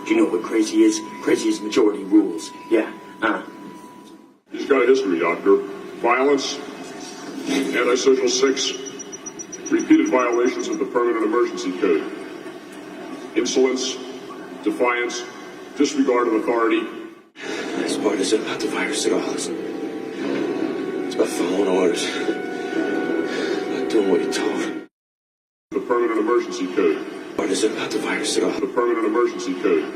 Do you know what crazy is? Crazy is majority rules. Yeah, He's got a history, Doctor. Violence, antisocial sex, repeated violations of the Permanent Emergency Code, insolence, defiance, disregard of authority. this part isn't about the virus at all, is it? It's about following orders. Not doing what you're told. The Permanent Emergency Code. Part isn't about the virus at all. The Permanent Emergency Code.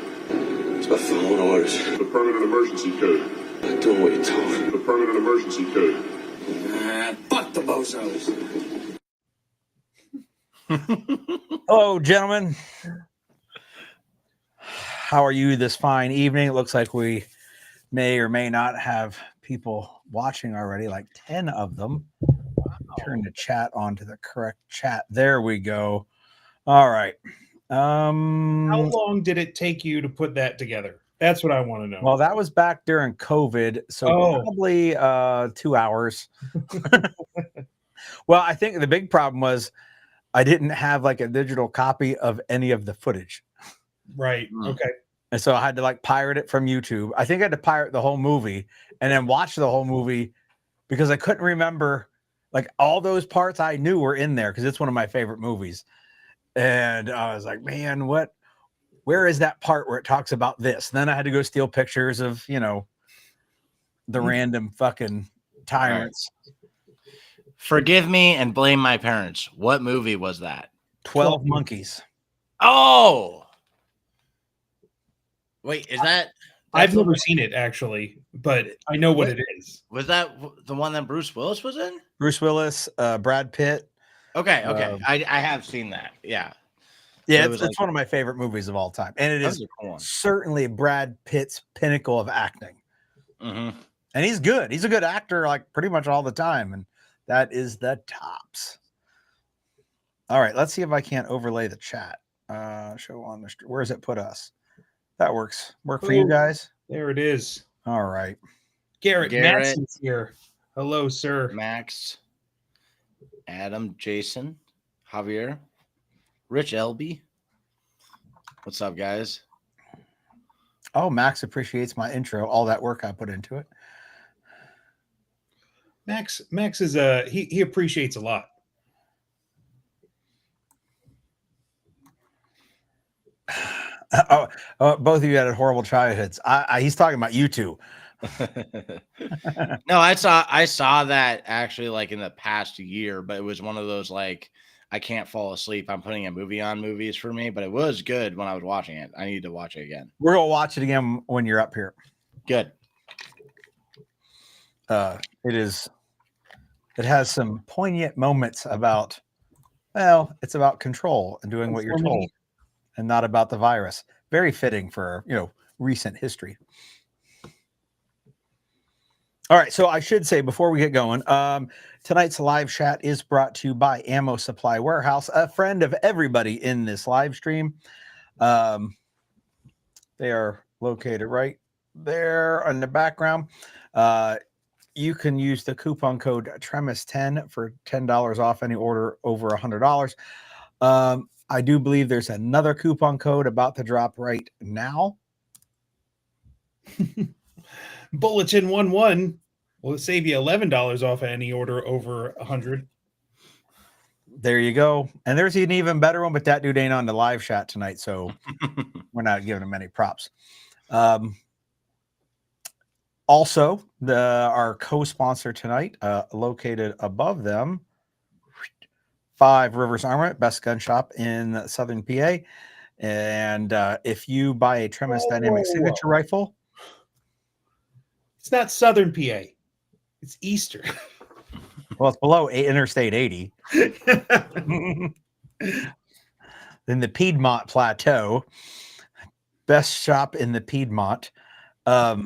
It's about following orders. The Permanent Emergency Code. Not doing what you're told. The Permanent Emergency Code. Fuck the bozos. Hello, gentlemen. How are you this fine evening? It looks like we may or may not have people watching already, like 10 of them. Turn the chat on to the correct chat. There we go. All right. How long did it take you to put that together? That's what I want to know. Well, that was back during COVID, so probably 2 hours. Well, I think the big problem was I didn't have like a digital copy of any of the footage. Right. Okay. And so I had to like pirate it from YouTube. I think I had to pirate the whole movie and then watch the whole movie because I couldn't remember like all those parts I knew were in there because it's one of my favorite movies. And I was like, man, where is that part where it talks about this? And then I had to go steal pictures of, the random fucking tyrants. Forgive me and blame my parents. What movie was that? 12 Monkeys. Oh, wait, is that? I've never seen it actually, but I know what it is. Was that the one that Bruce Willis was in? Bruce Willis, Brad Pitt. Okay. I have seen that. Yeah. Yeah, So it's one of my favorite movies of all time. And it is certainly Brad Pitt's pinnacle of acting. Mm-hmm. And he's good. He's a good actor like pretty much all the time. And that is the tops. All right, let's see if I can't overlay the chat. Show on the where does it put us? That works. Work for you guys? There it is. All right. Garrett. Matson's here. Hello, sir. Max, Adam, Jason, Javier, Rich Elby. What's up, guys? Oh, Max appreciates my intro, all that work I put into it. Max is he appreciates a lot. Both of you had horrible childhoods. He's talking about you two. No, I saw that actually like in the past year, but it was one of those like I can't fall asleep. I'm putting a movie on movies for me, but it was good when I was watching it. I need to watch it again. We're gonna watch it again when you're up here. Good. It has some poignant moments about, well, it's about control and doing what you're told and not about the virus. Very fitting for, recent history. All right. So I should say before we get going, tonight's live chat is brought to you by Ammo Supply Warehouse, a friend of everybody in this live stream. They are located right there in the background. You can use the coupon code TREMIS10 for $10 off any order over $100. I do believe there's another coupon code about to drop right now. Bulletin 11 will save you $11 off any order over 100. There you go. And there's an even better one, but that dude ain't on the live chat tonight, so we're not giving him any props. Also, our co-sponsor tonight, located above them, 5 Rivers Armament, best gun shop in Southern PA. And if you buy a Tremis Dynamic Signature rifle, it's not Southern PA, it's Eastern. Well, it's below Interstate 80. In the Piedmont Plateau, best shop in the Piedmont. If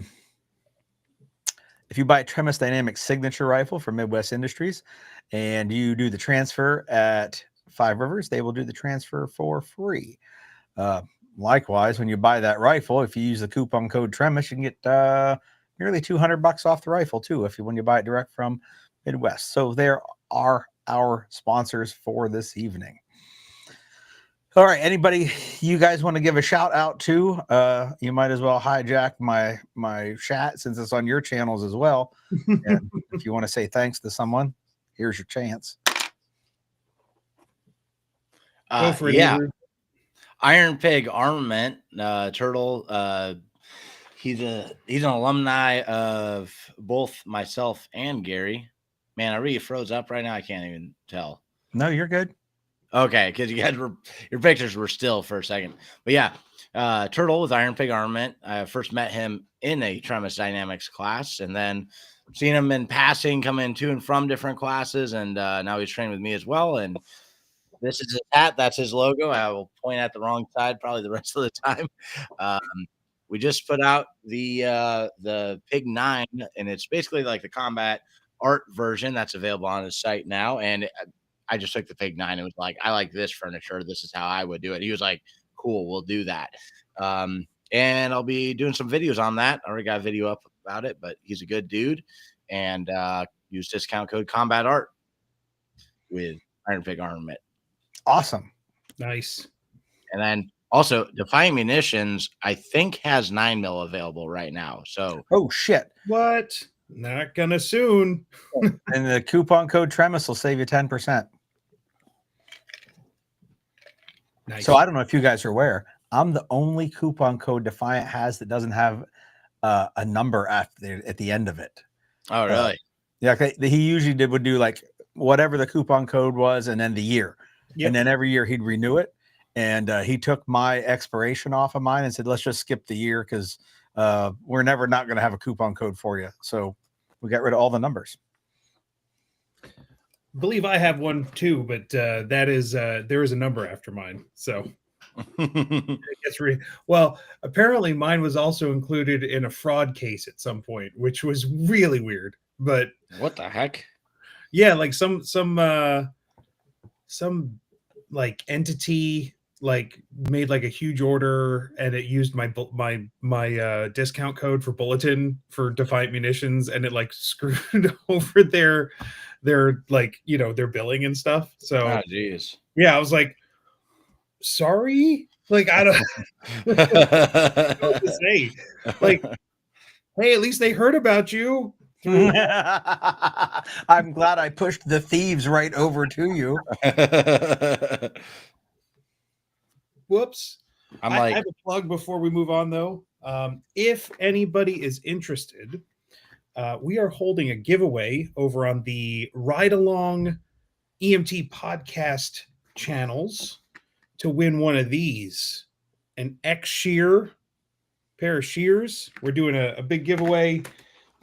you buy a Tremis Dynamic Signature rifle from Midwest Industries and you do the transfer at 5 Rivers, they will do the transfer for free. Likewise, when you buy that rifle, if you use the coupon code TREMIS, you can get nearly $200 off the rifle too when you buy it direct from Midwest. So there are our sponsors for this evening. All right. Anybody you guys want to give a shout out to? You might as well hijack my chat since it's on your channels as well. And if you want to say thanks to someone, here's your chance. Go for it, Yeah. Avery. Iron Pig Armament, Turtle. He's an alumni of both myself and Gary. Man, I really froze up right now. I can't even tell. No, you're good. Okay, because you guys were, your pictures were still for a second. But yeah, Turtle with Iron Pig Armament. I first met him in a Tremis Dynamics class, and then seen him in passing, coming to and from different classes, and now he's training with me as well. And this is his hat. That's his logo. I will point at the wrong side probably the rest of the time. We just put out the Pig 9, and it's basically like the combat art version that's available on his site now. And I just took the Pig 9 and was like, I like this furniture. This is how I would do it. He was like, cool, we'll do that. And I'll be doing some videos on that. I already got a video up about it, but he's a good dude. And use discount code Combat Art with Iron Pig Armament. Awesome. Nice. And then also Defiant Munitions, I think has 9mm available right now. So Oh shit. What? Not gonna soon. And the coupon code Tremis will save you 10%. Nice. So I don't know if you guys are aware. I'm the only coupon code Defiant has that doesn't have a number at the end of it. oh really? Yeah, he usually would do like whatever the coupon code was, and then the year, Yep. and then every year he'd renew it. And he took my expiration off of mine and said, "Let's just skip the year because we're never not going to have a coupon code for you." So we got rid of all the numbers. believe I have one too, but that is there is a number after mine. So it's well, apparently mine was also included in a fraud case at some point, which was really weird. But What the heck? yeah, like some like entity like made like a huge order, and it used my discount code for bulletin for Defiant Munitions, and it like screwed over their like, you know, their billing and stuff. So Oh jeez. yeah, I was like, sorry, like I don't know what to say. Like, hey, at least they heard about you. I'm glad I pushed the thieves right over to you. Whoops. I'm I like, have a plug before we move on, though. If anybody is interested, we are holding a giveaway over on the Ride Along EMT podcast channels to win one of these, an X shear pair of shears. We're doing a big giveaway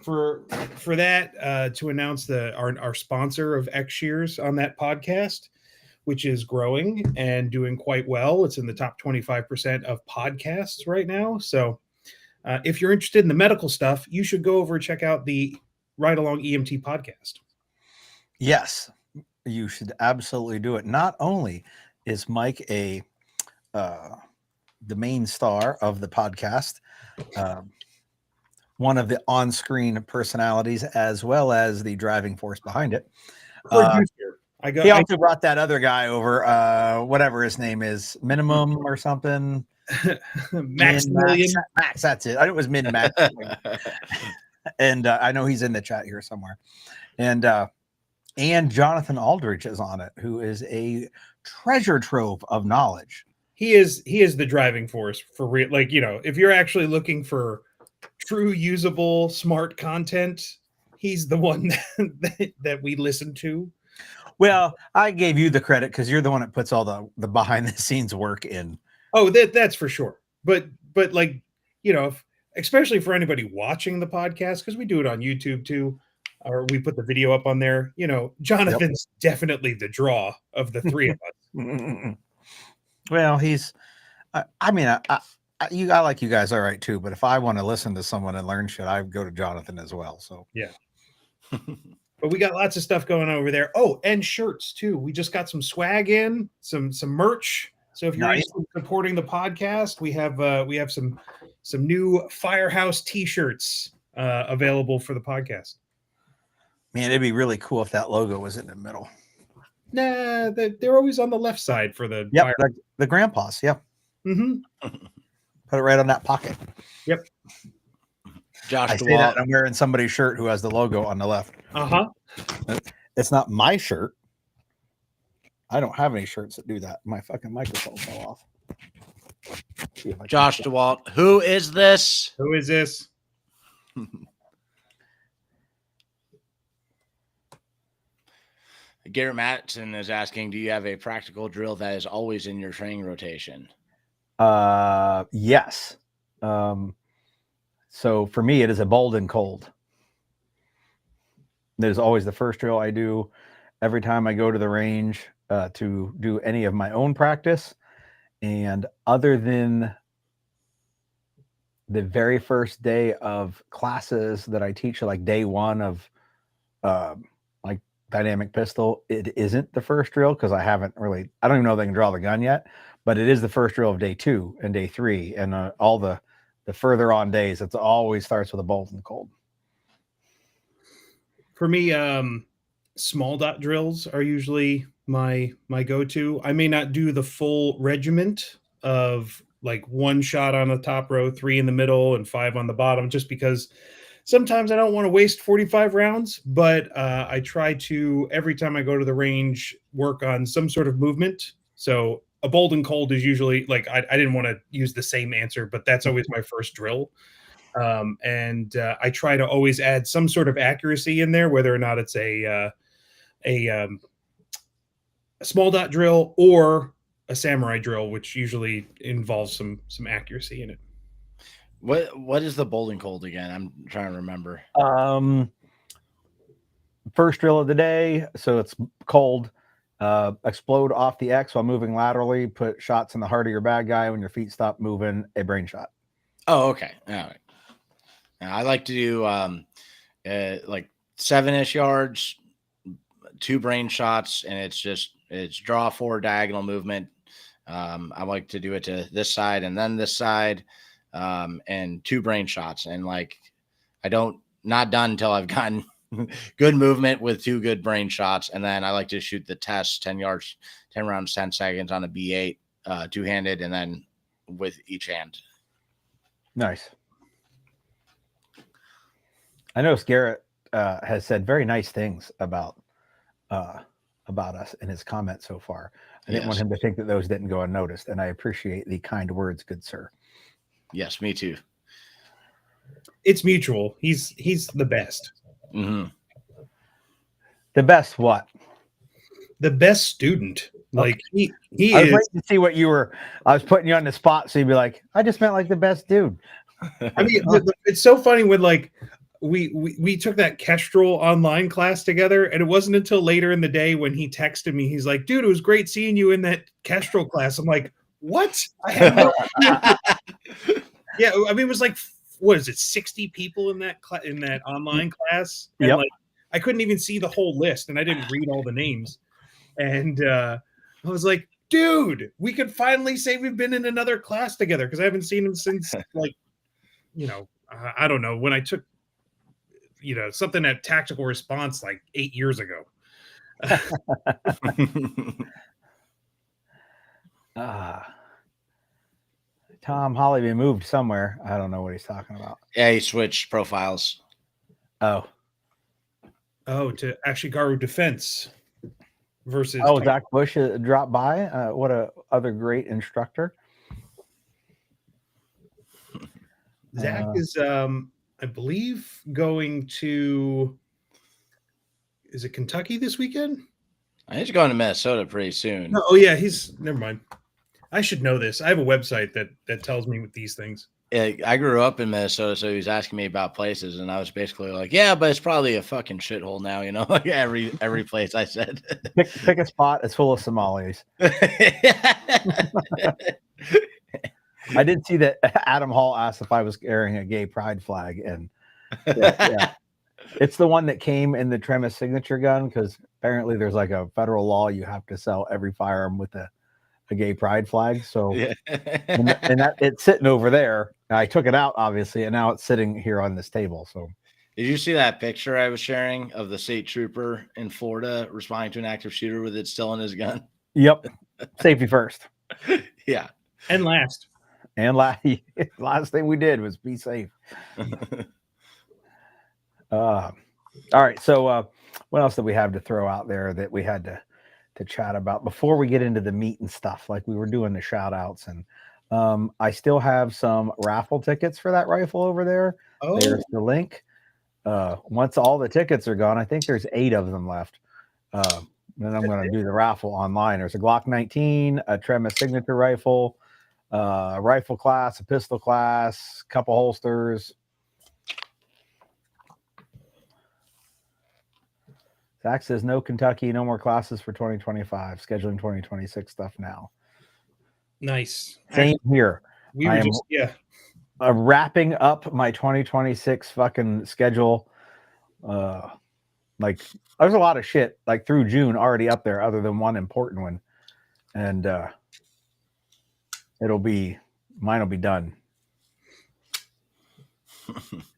for that to announce our sponsor of X shears on that podcast, which is growing and doing quite well. It's in the top 25% of podcasts right now. So if you're interested in the medical stuff, you should go over and check out the Ride Along EMT podcast. Yes, you should absolutely do it. Not only is Mike the main star of the podcast, one of the on-screen personalities, as well as the driving force behind it. He also brought that other guy over, whatever his name is, Minimum or something. Max, Max, that's it. I know it was Min Max. And I know he's in the chat here somewhere. And Jonathan Aldridge is on it, who is a treasure trove of knowledge. He is the driving force for real. Like, you know, if you're actually looking for true usable smart content, he's the one that we listen to. Well, I gave you the credit because you're the one that puts all the behind the scenes work in. Oh, that's for sure. But like, you know, especially for anybody watching the podcast, because we do it on YouTube too, or we put the video up on there. You know, Jonathan's definitely the draw of the three of us. Well, he's. I mean, I like you guys all right too. But if I want to listen to someone and learn shit, I go to Jonathan as well. So yeah. But we got lots of stuff going over there. Oh, and shirts too. We just got some swag in, some merch. So if you're interested in supporting the podcast, we have some new Firehouse T-shirts available for the podcast. Man, it'd be really cool if that logo was in the middle. Nah, they're always on the left side for the. Yep, the grandpa's. Yeah. Mm-hmm. Put it right on that pocket. Yep. Josh I say that DeWalt. and I'm wearing somebody's shirt who has the logo on the left. Uh-huh. It's not my shirt. I don't have any shirts that do that. My fucking microphone fell off. See if I can- Josh DeWalt. Who is this? Who is this? Garrett Matson is asking, do you have a practical drill that is always in your training rotation? Yes. So for me, it is a bold and cold. There's always the first drill I do every time I go to the range to do any of my own practice. And other than the very first day of classes that I teach, like day one of like dynamic pistol, it isn't the first drill because I don't even know if they can draw the gun yet, but it is the first drill of day 2 and day 3 and all the further on days. It always starts with a bolt and cold. For me, small dot drills are usually my go-to. I may not do the full regiment of like 1 shot on the top row, 3 in the middle, and 5 on the bottom, just because sometimes I don't want to waste 45 rounds. But I try to, every time I go to the range, work on some sort of movement. So a bold and cold is usually like, I didn't want to use the same answer, but that's always my first drill. And I try to always add some sort of accuracy in there, whether or not it's a small dot drill or a samurai drill, which usually involves some accuracy in it. What is the bowling cold again? I'm trying to remember. First drill of the day, so it's cold. Explode off the X while moving laterally. Put shots in the heart of your bad guy. When your feet stop moving, a brain shot. Oh, okay. All right. Now, I like to do like 7-ish yards, 2 brain shots, and it's draw 4 diagonal movement. I like to do it to this side and then this side, and 2 brain shots. And like, not done until I've gotten good movement with 2 good brain shots. And then I like to shoot the test 10 yards, 10 rounds, 10 seconds on a B8, 2-handed, and then with each hand. Nice. I know Garrett has said very nice things about us in his comments so far. I didn't want him to think that those didn't go unnoticed, and I appreciate the kind words, good sir. Yes, me too. It's mutual. He's the best. Mm-hmm. The best what? The best student. Like he I was is. waiting to see what you were. I was putting you on the spot, so you'd be like, "I just meant like the best dude." I mean, it's so funny when like we took that Kestrel online class together, and it wasn't until later in the day when he texted me. He's like, "Dude, it was great seeing you in that Kestrel class." I'm like, "What?" I had no yeah, I mean, it was like, what is it, 60 people in that online class, and like I couldn't even see the whole list, and I didn't read all the names, and I was like, "Dude, we could finally say we've been in another class together," because I haven't seen him since like, I don't know, when I took something at tactical response like 8 years ago. Tom Hollyby moved somewhere. I don't know what he's talking about. Yeah, he switched profiles. Oh, to Ashigaru Defense versus. Oh, Zach Bush dropped by. What a other great instructor. Zach is, I believe, going to. Is it Kentucky this weekend? He's going to Minnesota pretty soon. No, oh yeah, never mind. I should know this. I have a website that tells me with these things. Yeah, I grew up in Minnesota, so he was asking me about places, and I was basically like, "Yeah, but it's probably a fucking shithole now, you know." Like every place I said. Pick a spot. It's full of Somalis. I did see that Adam Hall asked if I was carrying a gay pride flag, and yeah. It's the one that came in the Tremis signature gun, because apparently there's like a federal law you have to sell every firearm with a gay pride flag. So and that it's sitting over there. I took it out, obviously, and now it's sitting here on this table. So did you see that picture I was sharing of the state trooper in Florida responding to an active shooter with it still in his gun? Yep. Safety first. Yeah. And last. And last thing we did was be safe. All right. So what else did we have to throw out there that we had to chat about before we get into the meat and stuff? Like we were doing the shout outs, and I still have some raffle tickets for that rifle over there. Oh, There's the link. Once all the tickets are gone, I think there's 8 of them left. Then I'm going to do the raffle online. There's a Glock 19, a Tremis signature rifle, rifle class, a pistol class, couple holsters. Zach says no Kentucky, no more classes for 2025. Scheduling 2026 stuff now. nice. Same here. We were just Wrapping up my 2026 fucking schedule. Like there's a lot of shit like through June already up there, other than one important one, and mine will be done.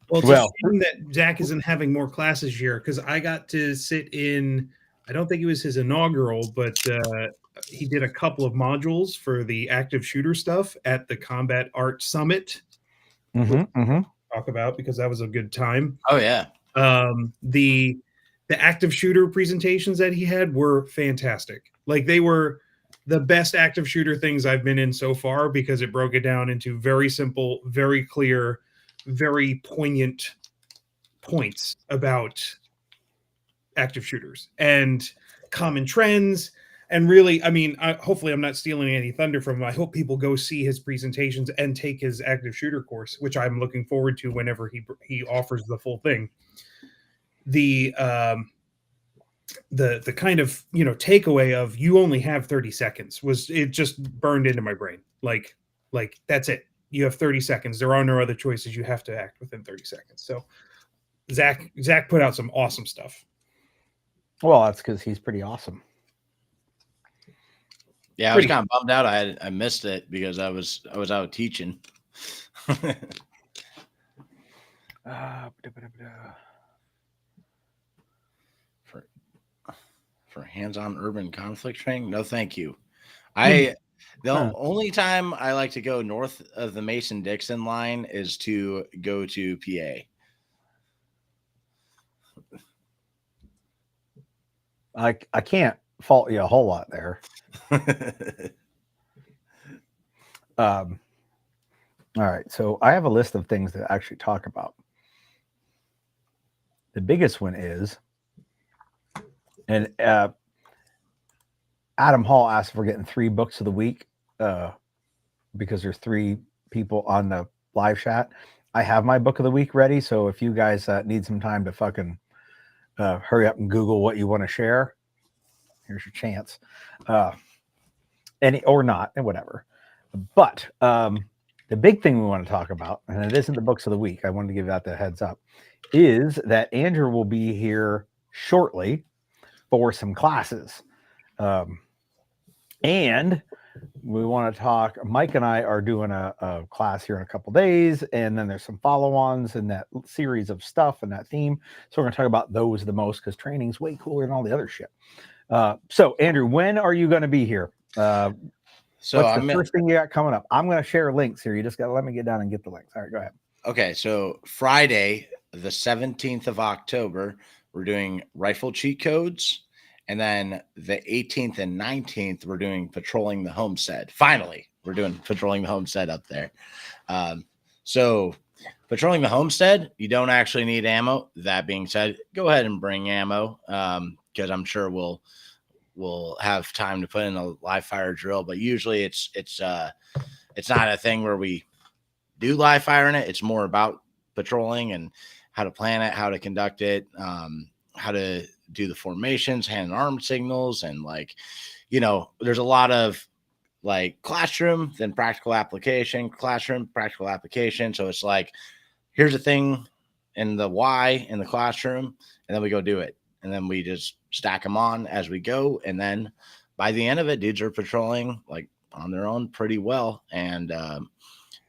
Well, it's a shame that Zach isn't having more classes here, because I got to sit in, I don't think it was his inaugural, but he did a couple of modules for the active shooter stuff at the Combat Art Summit. Talk about, because that was a good time. Oh yeah. The active shooter presentations that he had were fantastic. Like they were the best active shooter things I've been in so far, because it broke it down into very simple, very clear, very poignant points about active shooters and common trends. And really, I mean, hopefully I'm not stealing any thunder from him. I hope people go see his presentations and take his active shooter course, which I'm looking forward to whenever he offers the full thing. The kind of, takeaway of you only have 30 seconds was, it just burned into my brain. Like that's it. You have 30 seconds. There are no other choices. You have to act within 30 seconds. So Zach put out some awesome stuff. Well, that's because he's pretty awesome. Yeah, I was kind of bummed out. I missed it because I was out teaching. For hands-on urban conflict training? No, thank you. The only time I like to go north of the Mason-Dixon line is to go to PA. I can't fault you a whole lot there. All right, so I have a list of things to actually talk about. The biggest one is, and Adam Hall asked if we're getting 3 books of the week because there's 3 people on the live chat. I have my book of the week ready, so if you guys need some time to fucking hurry up and Google what you want to share, here's your chance. Or not, and whatever. But the big thing we want to talk about, and it isn't the books of the week, I wanted to give that the heads up, is that Andrew will be here shortly for some classes. And we want to talk, Mike and I are doing a class here in a couple days, and then there's some follow-ons in that series of stuff and that theme. So we're going to talk about those the most, because training's way cooler than all the other shit. So Andrew, when are you going to be here? So what's the first thing you got coming up? I'm going to share links here. You just got to let me get down and get the links. All right, go ahead. Okay, so Friday, the 17th of October, we're doing rifle cheat codes. And then the 18th and 19th, we're doing patrolling the homestead. Finally, we're doing patrolling the homestead up there. So patrolling the homestead, you don't actually need ammo. That being said, go ahead and bring ammo, because I'm sure we'll have time to put in a live fire drill. But usually it's not a thing where we do live fire in it. It's more about patrolling and how to plan it, how to conduct it, how to do the formations, hand and arm signals, and there's a lot of classroom, then practical application, classroom, practical application. So it's here's a thing in the why in the classroom, and then we go do it. And then we just stack them on as we go. And then by the end of it, dudes are patrolling on their own pretty well. And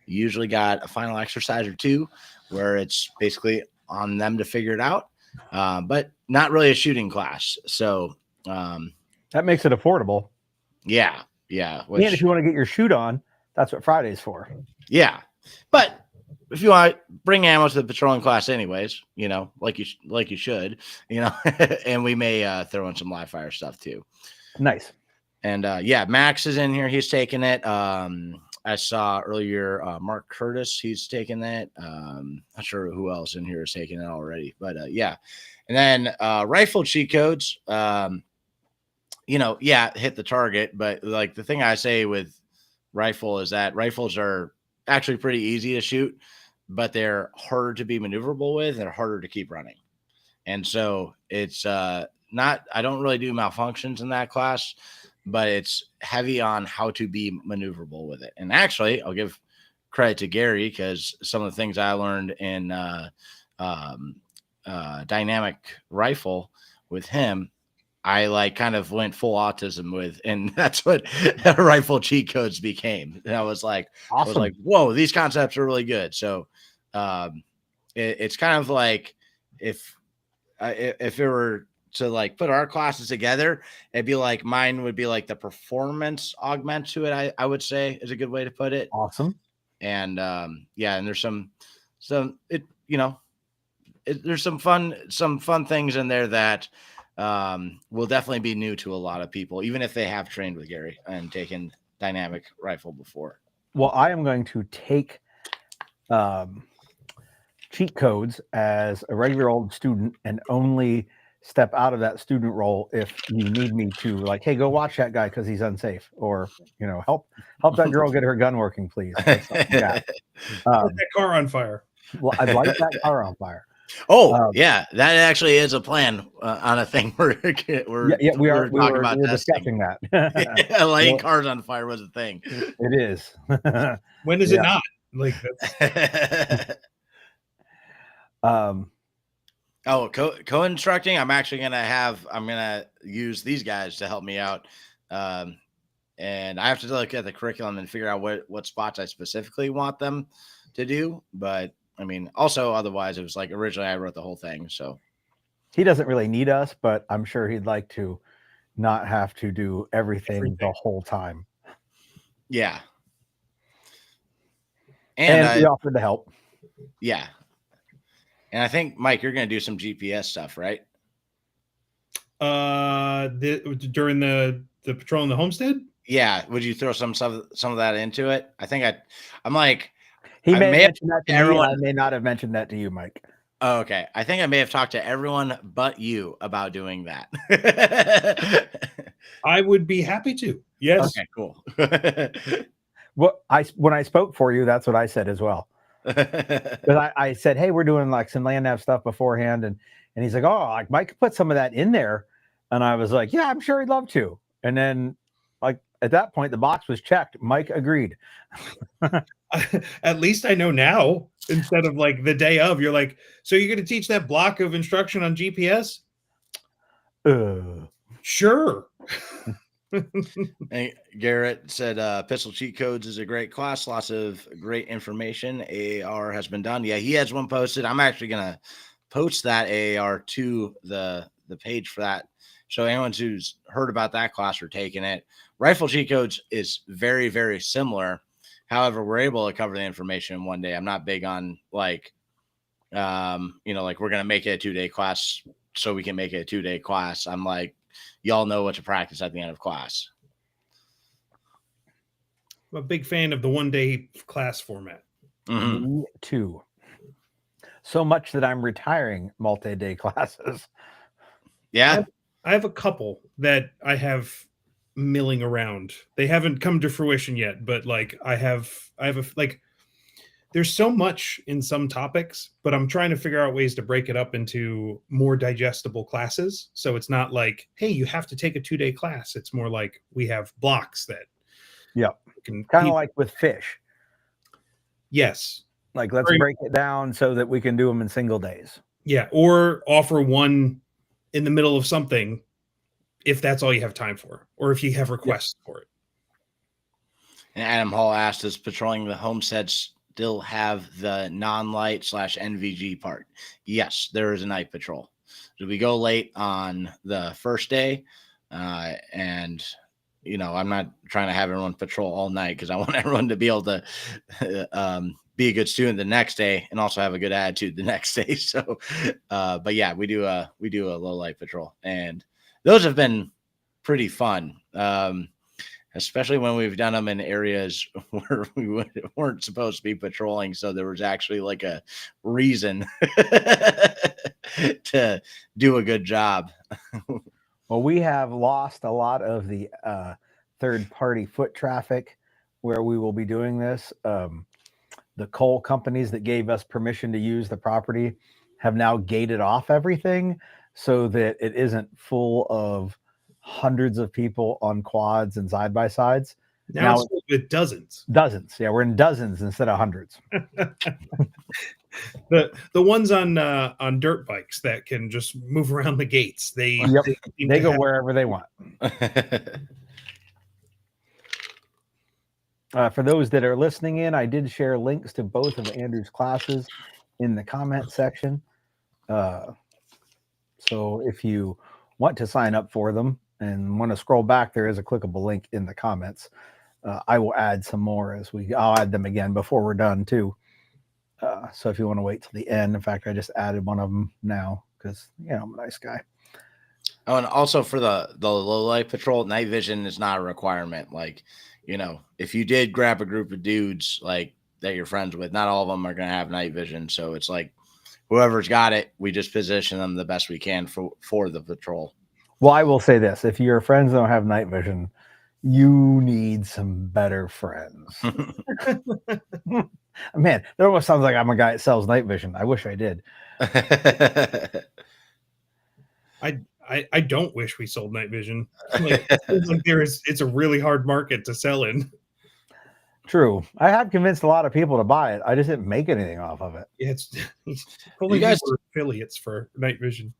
usually got a final exercise or 2 where it's basically on them to figure it out. But not really a shooting class. So that makes it affordable. Yeah. Yeah. And Which, if you want to get your shoot on, that's what Friday's for. yeah. But if you want to bring ammo to the patrolling class anyways, like you should, and we may throw in some live fire stuff too. Nice. And yeah, Max is in here. He's taking it. I saw earlier Mark Curtis. He's taking it. Not sure who else in here is taking it already, but yeah. And then rifle cheat codes. Yeah, hit the target. But like the thing I say with rifle is that rifles are actually pretty easy to shoot, but they're harder to be maneuverable with. They're harder to keep running. And so it's not, I don't really do malfunctions in that class, but it's heavy on how to be maneuverable with it. And actually, I'll give credit to Gary because some of the things I learned in dynamic rifle with him, I like kind of went full autism with, and that's what rifle cheat codes became. And I was like, Awesome. whoa, these concepts are really good. So it's kind of like if it were to like put our classes together, it'd be like mine would be like the performance augment to it. I would say is a good way to put it. Awesome. And yeah, and there's some there's some fun things in there that will definitely be new to a lot of people, even if they have trained with Gary and taken dynamic rifle before. Well, I am going to take cheat codes as a regular old student and only step out of that student role if you need me to, like, hey, go watch that guy because he's unsafe, or help that girl get her gun working, please. Set that car on fire. Well, I'd like that car on fire. Oh, yeah, that actually is a plan on a thing we're we were discussing that. Yeah, lighting cars on fire was a thing. It is. When is it not? Like co-instructing. I'm gonna use these guys to help me out, and I have to look at the curriculum and figure out what spots I specifically want them to do. But I mean, also otherwise, it was like originally I wrote the whole thing, so he doesn't really need us, but I'm sure he'd like to not have to do everything the whole time. Yeah, and we offered to help. Yeah. And I think, Mike, you're going to do some GPS stuff, right? During the patrol in the homestead? Yeah. Would you throw some of that into it? I think I'm like, he may have mentioned that to everyone. I may not have mentioned that to you, Mike. Oh, okay. I think I may have talked to everyone but you about doing that. I would be happy to. Yes. Okay, cool. When I spoke for you, that's what I said as well. Because I said, hey, we're doing like some land nav stuff beforehand, and he's like, oh, like Mike could put some of that in there, and I was like, yeah, I'm sure he'd love to. And then like at that point the box was checked. Mike agreed. At least I know now, instead of like the day of, you're like, so you're going to teach that block of instruction on GPS? Sure. Hey, Garrett said pistol cheat codes is a great class, lots of great information. AAR has been done. Yeah, he has one posted. I'm actually gonna post that AAR to the page for that, so anyone who's heard about that class or taken it. Rifle cheat codes is very, very similar. However, we're able to cover the information in one day. I'm not big on like like we're gonna make it a 2-day class so we can make it a 2-day class. I'm like, y'all know what to practice at the end of class. I'm a big fan of the 1-day class format. Mm-hmm. Me too. So much that I'm retiring multi-day classes. Yeah. I have a couple that I have milling around. They haven't come to fruition yet, but like I have there's so much in some topics, but I'm trying to figure out ways to break it up into more digestible classes. So it's not like, hey, you have to take a 2-day class. It's more like we have blocks that. Yeah. Kind of like with fish. Yes. Like let's break it down so that we can do them in single days. Yeah. Or offer one in the middle of something if that's all you have time for, or if you have requests for it. And Adam Hall asked, does patrolling the homesteads still have the non-light / NVG part? Yes, there is a night patrol. So we go late on the first day, and I'm not trying to have everyone patrol all night because I want everyone to be able to be a good student the next day and also have a good attitude the next day. So, but yeah, we do a low light patrol, and those have been pretty fun. Especially when we've done them in areas where we weren't supposed to be patrolling. So there was actually like a reason to do a good job. Well, we have lost a lot of the third-party foot traffic where we will be doing this. The coal companies that gave us permission to use the property have now gated off everything so that it isn't full of hundreds of people on quads and side-by-sides. Now it's with dozens. Yeah, we're in dozens instead of hundreds. The ones on dirt bikes that can just move around the gates. They go wherever they want. For those that are listening in, I did share links to both of Andrew's classes in the comment section. So if you want to sign up for them and want to scroll back, there is a clickable link in the comments. I will add some more I'll add them again before we're done too. So if you want to wait till the end, in fact, I just added one of them now because, I'm a nice guy. Oh, and also for the low light patrol, night vision is not a requirement. Like, if you did grab a group of dudes like that you're friends with, not all of them are going to have night vision. So it's like whoever's got it, we just position them the best we can for the patrol. Well, I will say this. If your friends don't have night vision, you need some better friends. Man, that almost sounds like I'm a guy that sells night vision. I wish I did. I don't wish we sold night vision. It's a really hard market to sell in. True. I have convinced a lot of people to buy it. I just didn't make anything off of it. Yeah, it's only you guys were affiliates for night vision.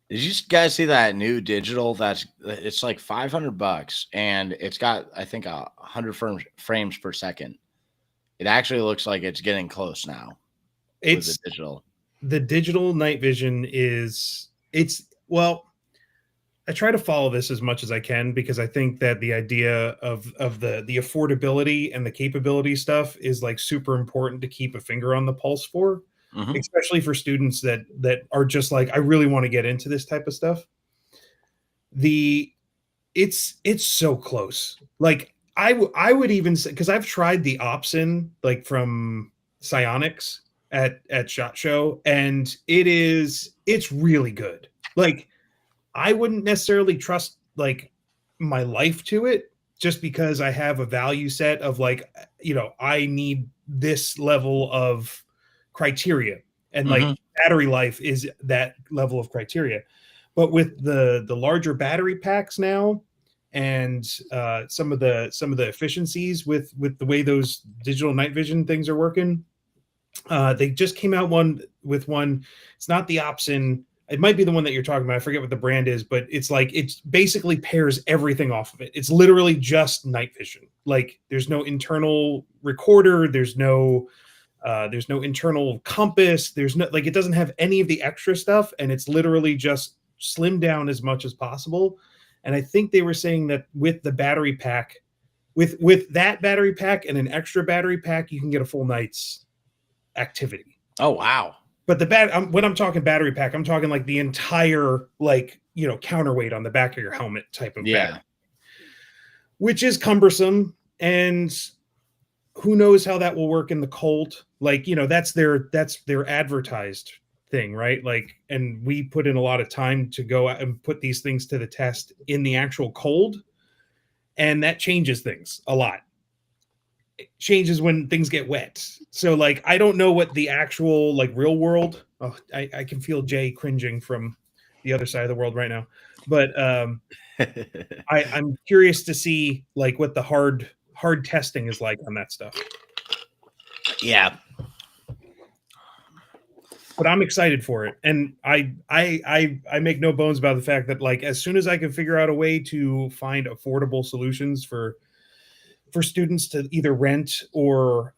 Did you guys see that new digital? It's like $500 and it's got, I think, 100 frames per second. It actually looks like it's getting close now. It's digital. The digital night vision I try to follow this as much as I can because I think that the idea of the affordability and the capability stuff is like super important to keep a finger on the pulse for, especially for students that are just like, I really want to get into this type of stuff. It's so close. Like I would even say, because I've tried the Opsin like from Psionics at SHOT Show, and it's really good. Like I wouldn't necessarily trust like my life to it just because I have a value set of like, I need this level of criteria, and like battery life is that level of criteria. But with the larger battery packs now, and some of the efficiencies with the way those digital night vision things are working, they just came out with one. It's not the Opsin. It might be the one that you're talking about. I forget what the brand is, but it's like it basically pairs everything off of it. It's literally just night vision. Like there's no internal recorder. There's no internal compass. There's no, like, it doesn't have any of the extra stuff, and it's literally just slimmed down as much as possible. And I think they were saying that with the battery pack, with that battery pack and an extra battery pack, you can get a full night's activity. Oh, wow. But when I'm talking battery pack, I'm talking like the entire, like, counterweight on the back of your helmet type of battery, which is cumbersome. And who knows how that will work in the cold? Like, that's their advertised thing, right? Like, and we put in a lot of time to go out and put these things to the test in the actual cold. And that changes things a lot. It changes when things get wet. So like, I don't know what the actual like real world. Oh, I can feel Jay cringing from the other side of the world right now. But I'm curious to see like what the hard testing is like on that stuff. Yeah. But I'm excited for it. And I make no bones about the fact that like, as soon as I can figure out a way to find affordable solutions for students to either rent or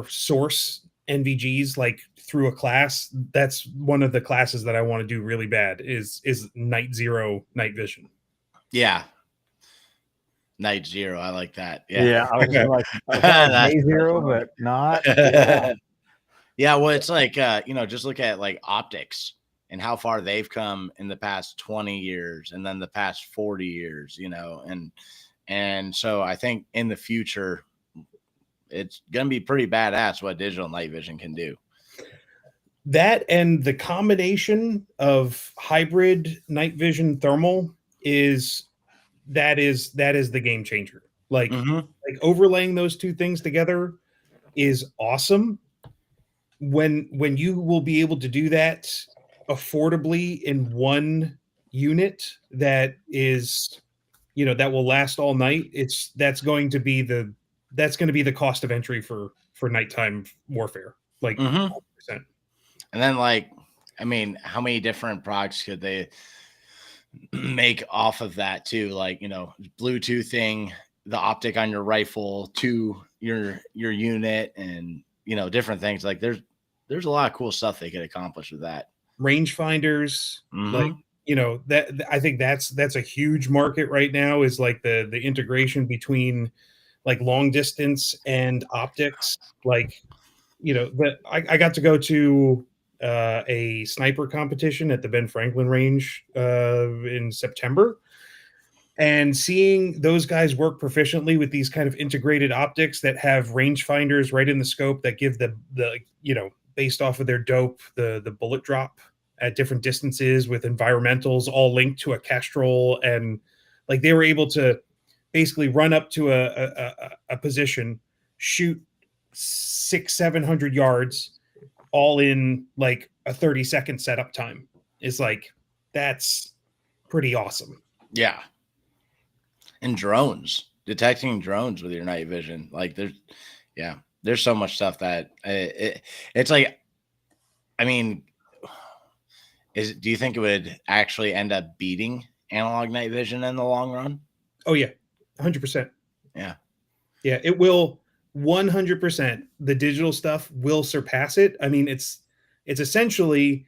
source NVGs like through a class, that's one of the classes that I want to do really bad is night zero night vision. Yeah. Night Zero. I like that. Yeah, Yeah. I was just like, That's day so zero, funny. but not. Yeah. Yeah, well, it's like just look at like optics and how far they've come in the past 20 years and then the past 40 years, and so I think in the future it's gonna be pretty badass what digital night vision can do. That and the combination of hybrid night vision thermal is the game changer. Like Mhm. like overlaying those two things together is awesome. When you will be able to do that affordably in one unit that is, that will last all night, that's going to be the cost of entry for nighttime warfare. Like Mhm. 100%. And then how many different products could they make off of that too? Like, Bluetoothing the optic on your rifle to your unit and different things. Like there's a lot of cool stuff they could accomplish with that. Rangefinders, like, Mhm. that I think that's a huge market right now, is like the integration between like long distance and optics. Like, I got to go to a sniper competition at the Ben Franklin range in September, and seeing those guys work proficiently with these kind of integrated optics that have rangefinders right in the scope that give the based off of their dope, the bullet drop at different distances with environmentals all linked to a kestrel, and like they were able to basically run up to a position, shoot 600-700 yards, all in like a 30-second setup time. Is like, that's pretty awesome. Yeah. And drones, detecting drones with your night vision. Like there's so much stuff that it's like, I mean, do you think it would actually end up beating analog night vision in the long run? Oh yeah, 100%. Yeah. Yeah, it will. 100%. The digital stuff will surpass it. I mean, it's essentially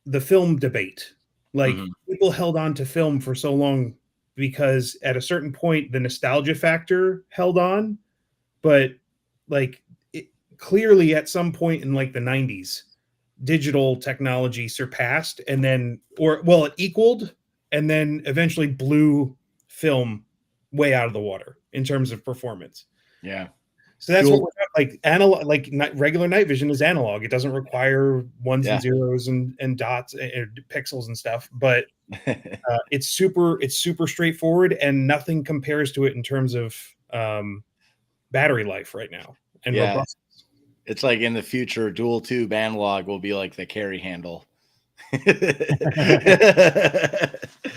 the film debate. Like, Mhm. people held on to film for so long because at a certain point the nostalgia factor held on, but like, clearly at some point in like the 90s, digital technology surpassed, and then, it equaled, and then eventually blew film way out of the water in terms of performance. Yeah. So that's what Dual- we're like. Analog, like regular night vision is analog. It doesn't require ones Yeah. and zeros and dots and pixels and stuff. But it's super straightforward, and nothing compares to it in terms of battery life right now and Yeah. robustness. It's like in the future, dual tube analog will be like the carry handle.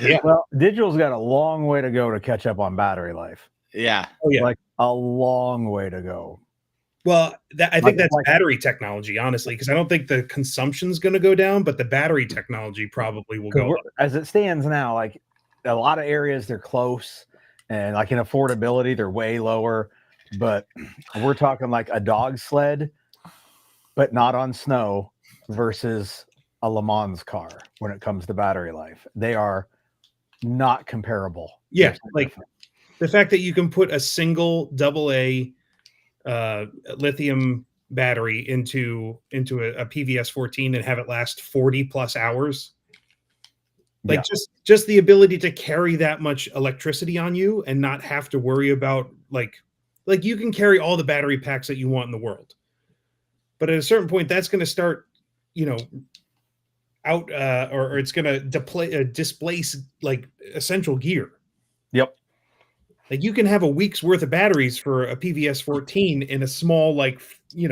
Yeah. Well, digital's got a long way to go to catch up on battery life. Yeah. Oh yeah. Like a long way to go. Well, I think that's like- battery technology, honestly, because I don't think the consumption's going to go down, but the battery technology probably will go up. As it stands now, like a lot of areas, they're close, and like in affordability, they're way lower. But we're talking like a dog sled, but not on snow, versus a Le Mans car when it comes to battery life. They are not comparable. Yeah, They're like different. the fact that you can put a single AA lithium battery into a PVS 14 and have it last 40 plus hours. Like, just the ability to carry that much electricity on you and not have to worry about like you can carry all the battery packs that you want in the world. But at a certain point, that's going to start, out or it's going to displace like essential gear. Yep. Like, you can have a week's worth of batteries for a PVS 14 in a small, like, in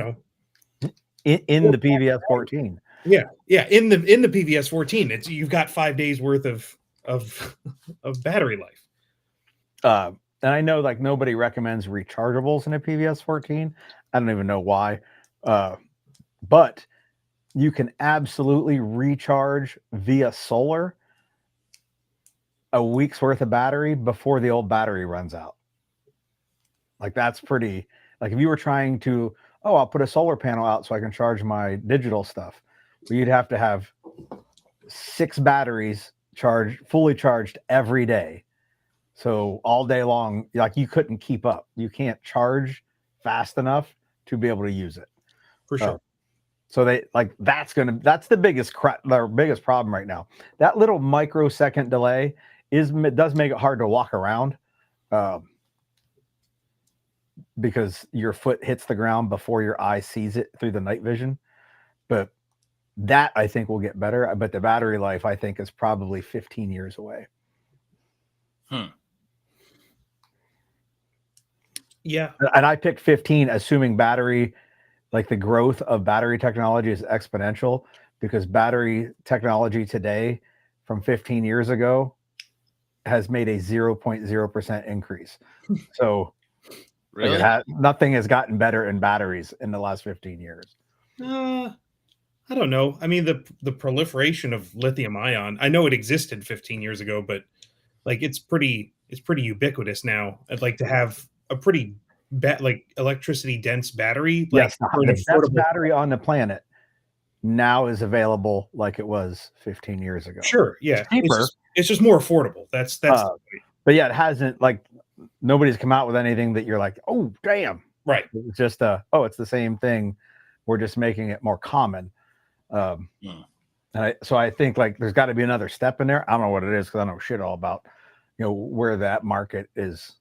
the PVS 14. Yeah, in the PVS 14, you've got 5 days worth of battery life. And I know like nobody recommends rechargeables in a PVS 14. I don't even know why. But you can absolutely recharge via solar a week's worth of battery before the old battery runs out. Like, that's pretty, like if you were trying to, I'll put a solar panel out so I can charge my digital stuff. Well, you'd have to have 6 batteries fully charged every day So all day long, like you couldn't keep up. You can't charge fast enough to be able to use it. For sure. So that's the their biggest problem right now. That little microsecond delay does make it hard to walk around, because your foot hits the ground before your eye sees it through the night vision. But that I think will get better. But the battery life I think is probably 15 years away. Yeah. And I picked 15, assuming the growth of battery technology is exponential, because battery technology today from 15 years ago has made a 0.0% increase. So Really? Nothing has gotten better in batteries in the last 15 years. I don't know. I mean, the proliferation of lithium ion, I know it existed 15 years ago, but like it's pretty ubiquitous now. I'd like to have a pretty electricity dense battery. Like Yes, for an the best affordable battery on the planet now is available like it was 15 years ago. Sure, yeah. It's cheaper. It's just more affordable. That's but yeah, it hasn't, like, nobody's come out with anything that you're like, oh damn. right. It's just it's the same thing. We're just making it more common. So I think like there's got to be another step in there. I don't know what it is because I don't know shit all about where that market is.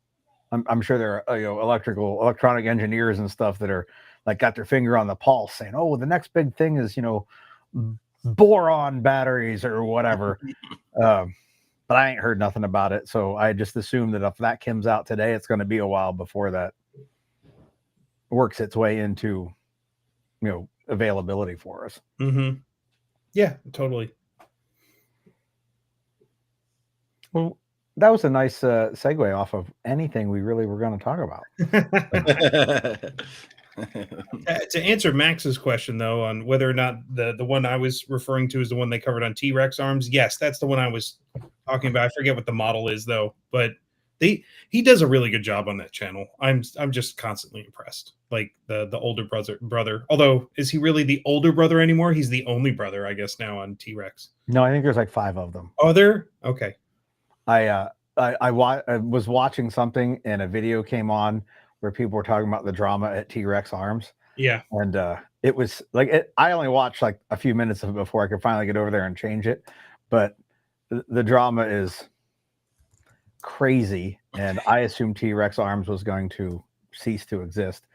I'm sure there are electronic engineers and stuff that are like got their finger on the pulse saying, oh, the next big thing is boron batteries or whatever. But I ain't heard nothing about it, so I just assume that if that comes out today, it's going to be a while before that works its way into availability for us. Mm-hmm. Yeah, totally. Well, that was a nice segue off of anything we really were going to talk about. To answer Max's question, though, on whether or not the one I was referring to is the one they covered on T-Rex arms, yes, that's the one I was talking about. I forget what the model is, though, but he does a really good job on that channel. I'm just constantly impressed. Like the older brother. Although, is he really the older brother anymore? He's the only brother, I guess, now on T-Rex. No, I think there's like 5 of them. Oh, there? Okay. I was watching something and a video came on where people were talking about the drama at T-Rex arms. Yeah. And it was like I only watched like a few minutes of it before I could finally get over there and change it. But the drama is crazy, and I assumed T-Rex arms was going to cease to exist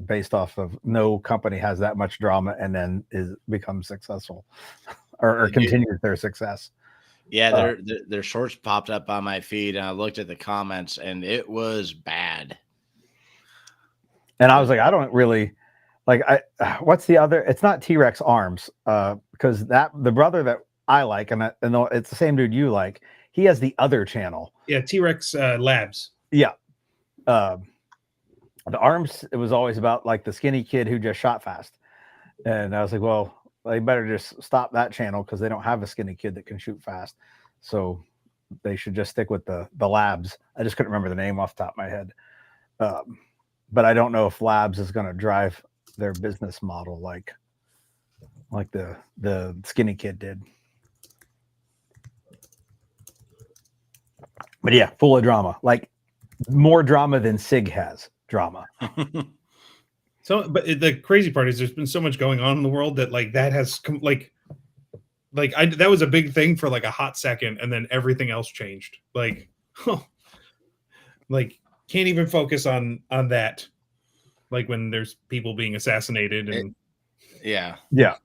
based off of no company has that much drama and then becomes successful or continues their success. Yeah, their shorts popped up on my feed, and I looked at the comments, and it was bad. And I was like, I don't really like. What's the other? It's not T-Rex arms, because the brother that I like, and it's the same dude you like. He has the other channel. Yeah, T-Rex Labs. Yeah. The arms, it was always about like the skinny kid who just shot fast, and I was like, well, they better just stop that channel because they don't have a skinny kid that can shoot fast. So they should just stick with the Labs. I just couldn't remember the name off the top of my head. But I don't know if Labs is going to drive their business model like the skinny kid did. But yeah, full of drama, like more drama than Sig has drama. So, but the crazy part is there's been so much going on in the world that like that has that was a big thing for like a hot second, and then everything else changed. Like, like can't even focus on that. Like when there's people being assassinated and yeah. Well,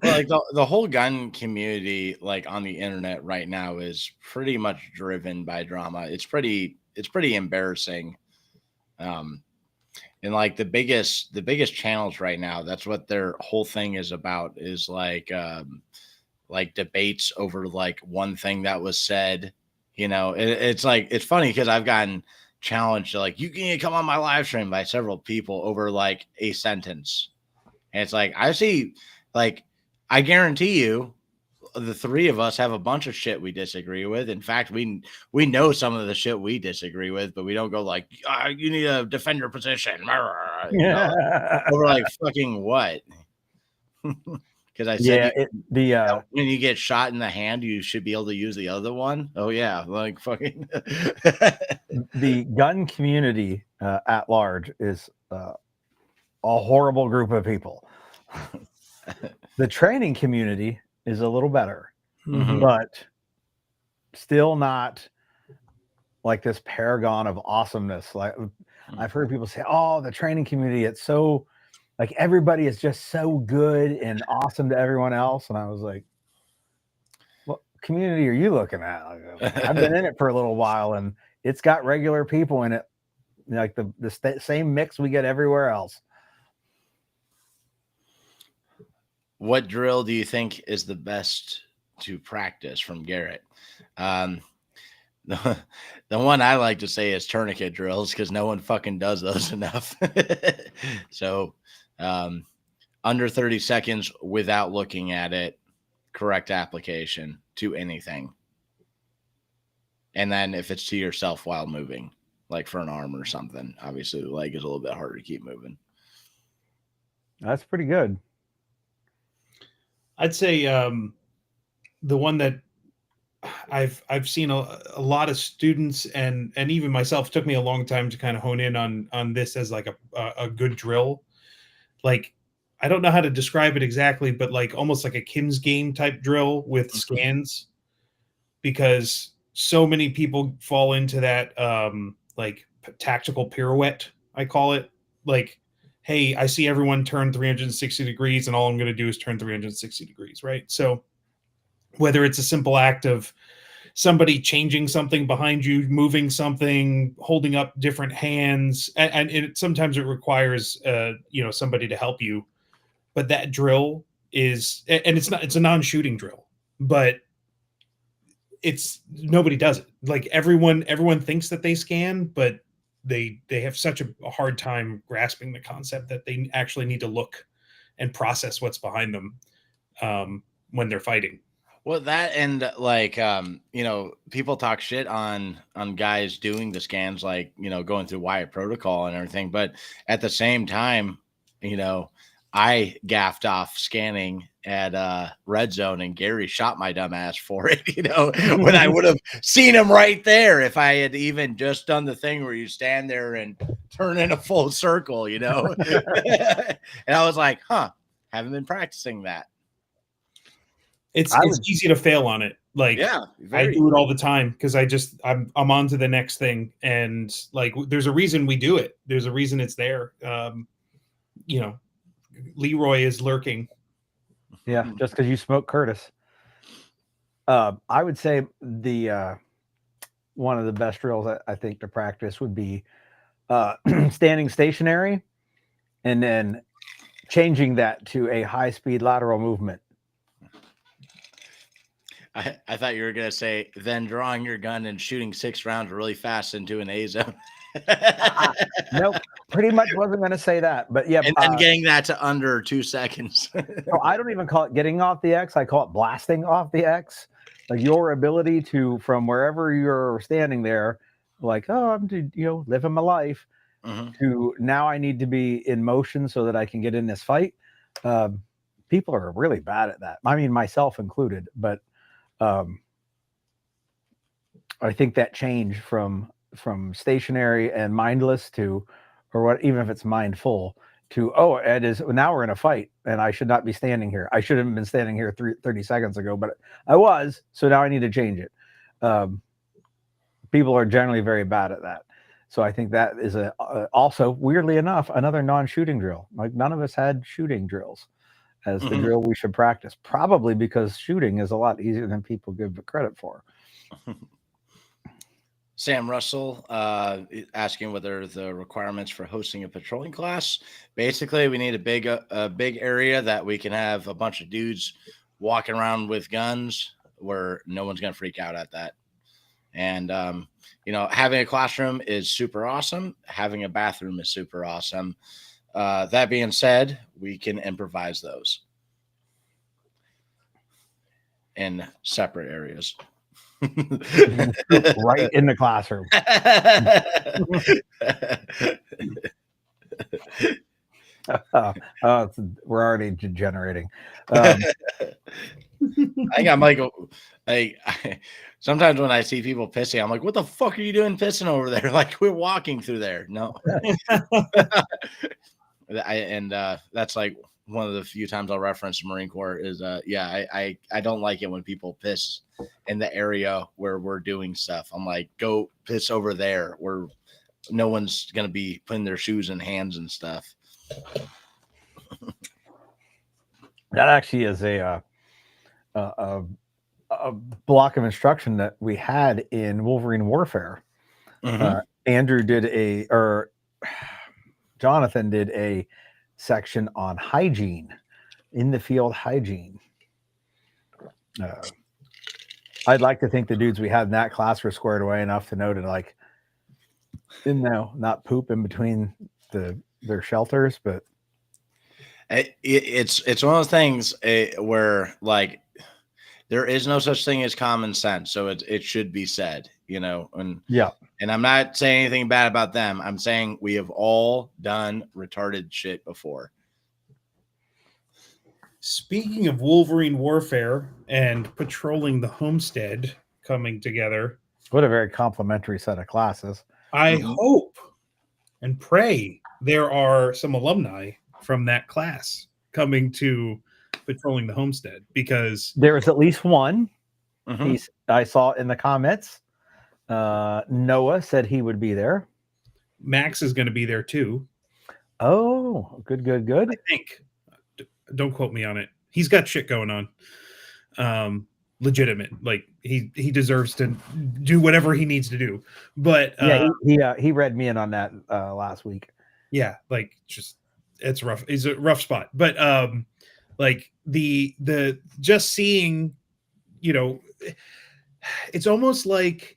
like the whole gun community, like on the internet right now, is pretty much driven by drama. It's pretty embarrassing. And like the biggest channels right now, that's what their whole thing is about, is like debates over like one thing that was said. It's like, it's funny because I've gotten challenged to like, you can come on my live stream by several people over like a sentence. And it's like, I guarantee you the three of us have a bunch of shit we disagree with. In fact, we know some of the shit we disagree with, but we don't go like, you need to defend your position. Over like fucking what? Because I said the when you get shot in the hand, you should be able to use the other one. Oh yeah, like fucking. the gun community at large is a horrible group of people. The training community is a little better, Mhm. but still not like this paragon of awesomeness. Like I've heard people say, "Oh, the training community, it's so like everybody is just so good and awesome to everyone else." And I was like, "What community are you looking at?" I've been in it for a little while, and it's got regular people in it, like the same mix we get everywhere else. What drill do you think is the best to practice from Garrett? The, the one I like to say is tourniquet drills because no one fucking does those enough. So, under 30 seconds without looking at it, correct application to anything. And then if it's to yourself while moving, like for an arm or something, obviously the leg is a little bit harder to keep moving. That's pretty good. I'd say the one that I've seen a lot of students and even myself, took me a long time to kind of hone in on this as like a good drill. Like, I don't know how to describe it exactly, but like almost like a Kim's game type drill with scans, because so many people fall into that like tactical pirouette, I call it. Like, hey, I see everyone turn 360 degrees and all I'm going to do is turn 360 degrees, right? So whether it's a simple act of somebody changing something behind you, moving something, holding up different hands, and sometimes it requires somebody to help you. But that drill is, and it's a non-shooting drill, but it's nobody does it. Like everyone thinks that they scan, but they have such a hard time grasping the concept that they actually need to look and process what's behind them when they're fighting. Well, that and like people talk shit on guys doing the scans, like going through Wyatt protocol and everything, but at the same time, I gaffed off scanning at red zone and Gary shot my dumb ass for it, when I would have seen him right there if I had even just done the thing where you stand there and turn in a full circle, and I was like, haven't been practicing that. It's easy to fail on it. Like, yeah, I do it all the time because I'm on to the next thing. And like, there's a reason we do it. There's a reason it's there. Leroy is lurking. Yeah, just because you smoke Curtis. I would say the one of the best drills I think to practice would be standing stationary and then changing that to a high-speed lateral movement. I thought you were going to say, then drawing your gun and shooting 6 rounds really fast into an A zone. Nope, pretty much wasn't going to say that, but yeah. And getting that to under 2 seconds. So I don't even call it getting off the X. I call it blasting off the X. Like your ability to, from wherever you're standing there, like, oh, I'm living my life, to now I need to be in motion so that I can get in this fight. People are really bad at that. I mean, myself included, but I think that change from stationary and mindless to, or what, even if it's mindful, to, oh, it is, now we're in a fight and I should not be standing here. I shouldn't have been standing here 30 seconds ago, but I was, so now I need to change it. People are generally very bad at that. So I think that is also, weirdly enough, another non-shooting drill. Like none of us had shooting drills as the drill we should practice, probably because shooting is a lot easier than people give it credit for. Sam Russell asking whether the requirements for hosting a patrolling class. Basically, we need a big area that we can have a bunch of dudes walking around with guns where no one's going to freak out at that. And, having a classroom is super awesome. Having a bathroom is super awesome. That being said, we can improvise those in separate areas. Right in the classroom. We're already degenerating. I think I'm like, sometimes when I see people pissing, I'm like, what the fuck are you doing pissing over there? Like, we're walking through there. No. That's like one of the few times I'll reference the Marine Corps is, I don't like it when people piss in the area where we're doing stuff. I'm like, go piss over there where no one's going to be putting their shoes in hands and stuff. That actually is a block of instruction that we had in Wolverine Warfare. Mhm. Andrew Jonathan did a section on hygiene, in the field hygiene. I'd like to think the dudes we had in that class were squared away enough to know to like, not poop in between their shelters, but It's one of those things where like there is no such thing as common sense, so it should be said, and yeah. And I'm not saying anything bad about them. I'm saying we have all done retarded shit before. Speaking of Wolverine Warfare and patrolling the homestead coming together, What a very complimentary set of classes. I hope and pray there are some alumni from that class coming to patrolling the homestead, because There is at least one. Mhm. I saw in the comments. Noah said he would be there. Max is going to be there too. Oh, good. I think. Don't quote me on it. He's got shit going on. Legitimate. Like he deserves to do whatever he needs to do. But he read me in on that last week. Yeah, like just it's rough. It's a rough spot. But like the just seeing, it's almost like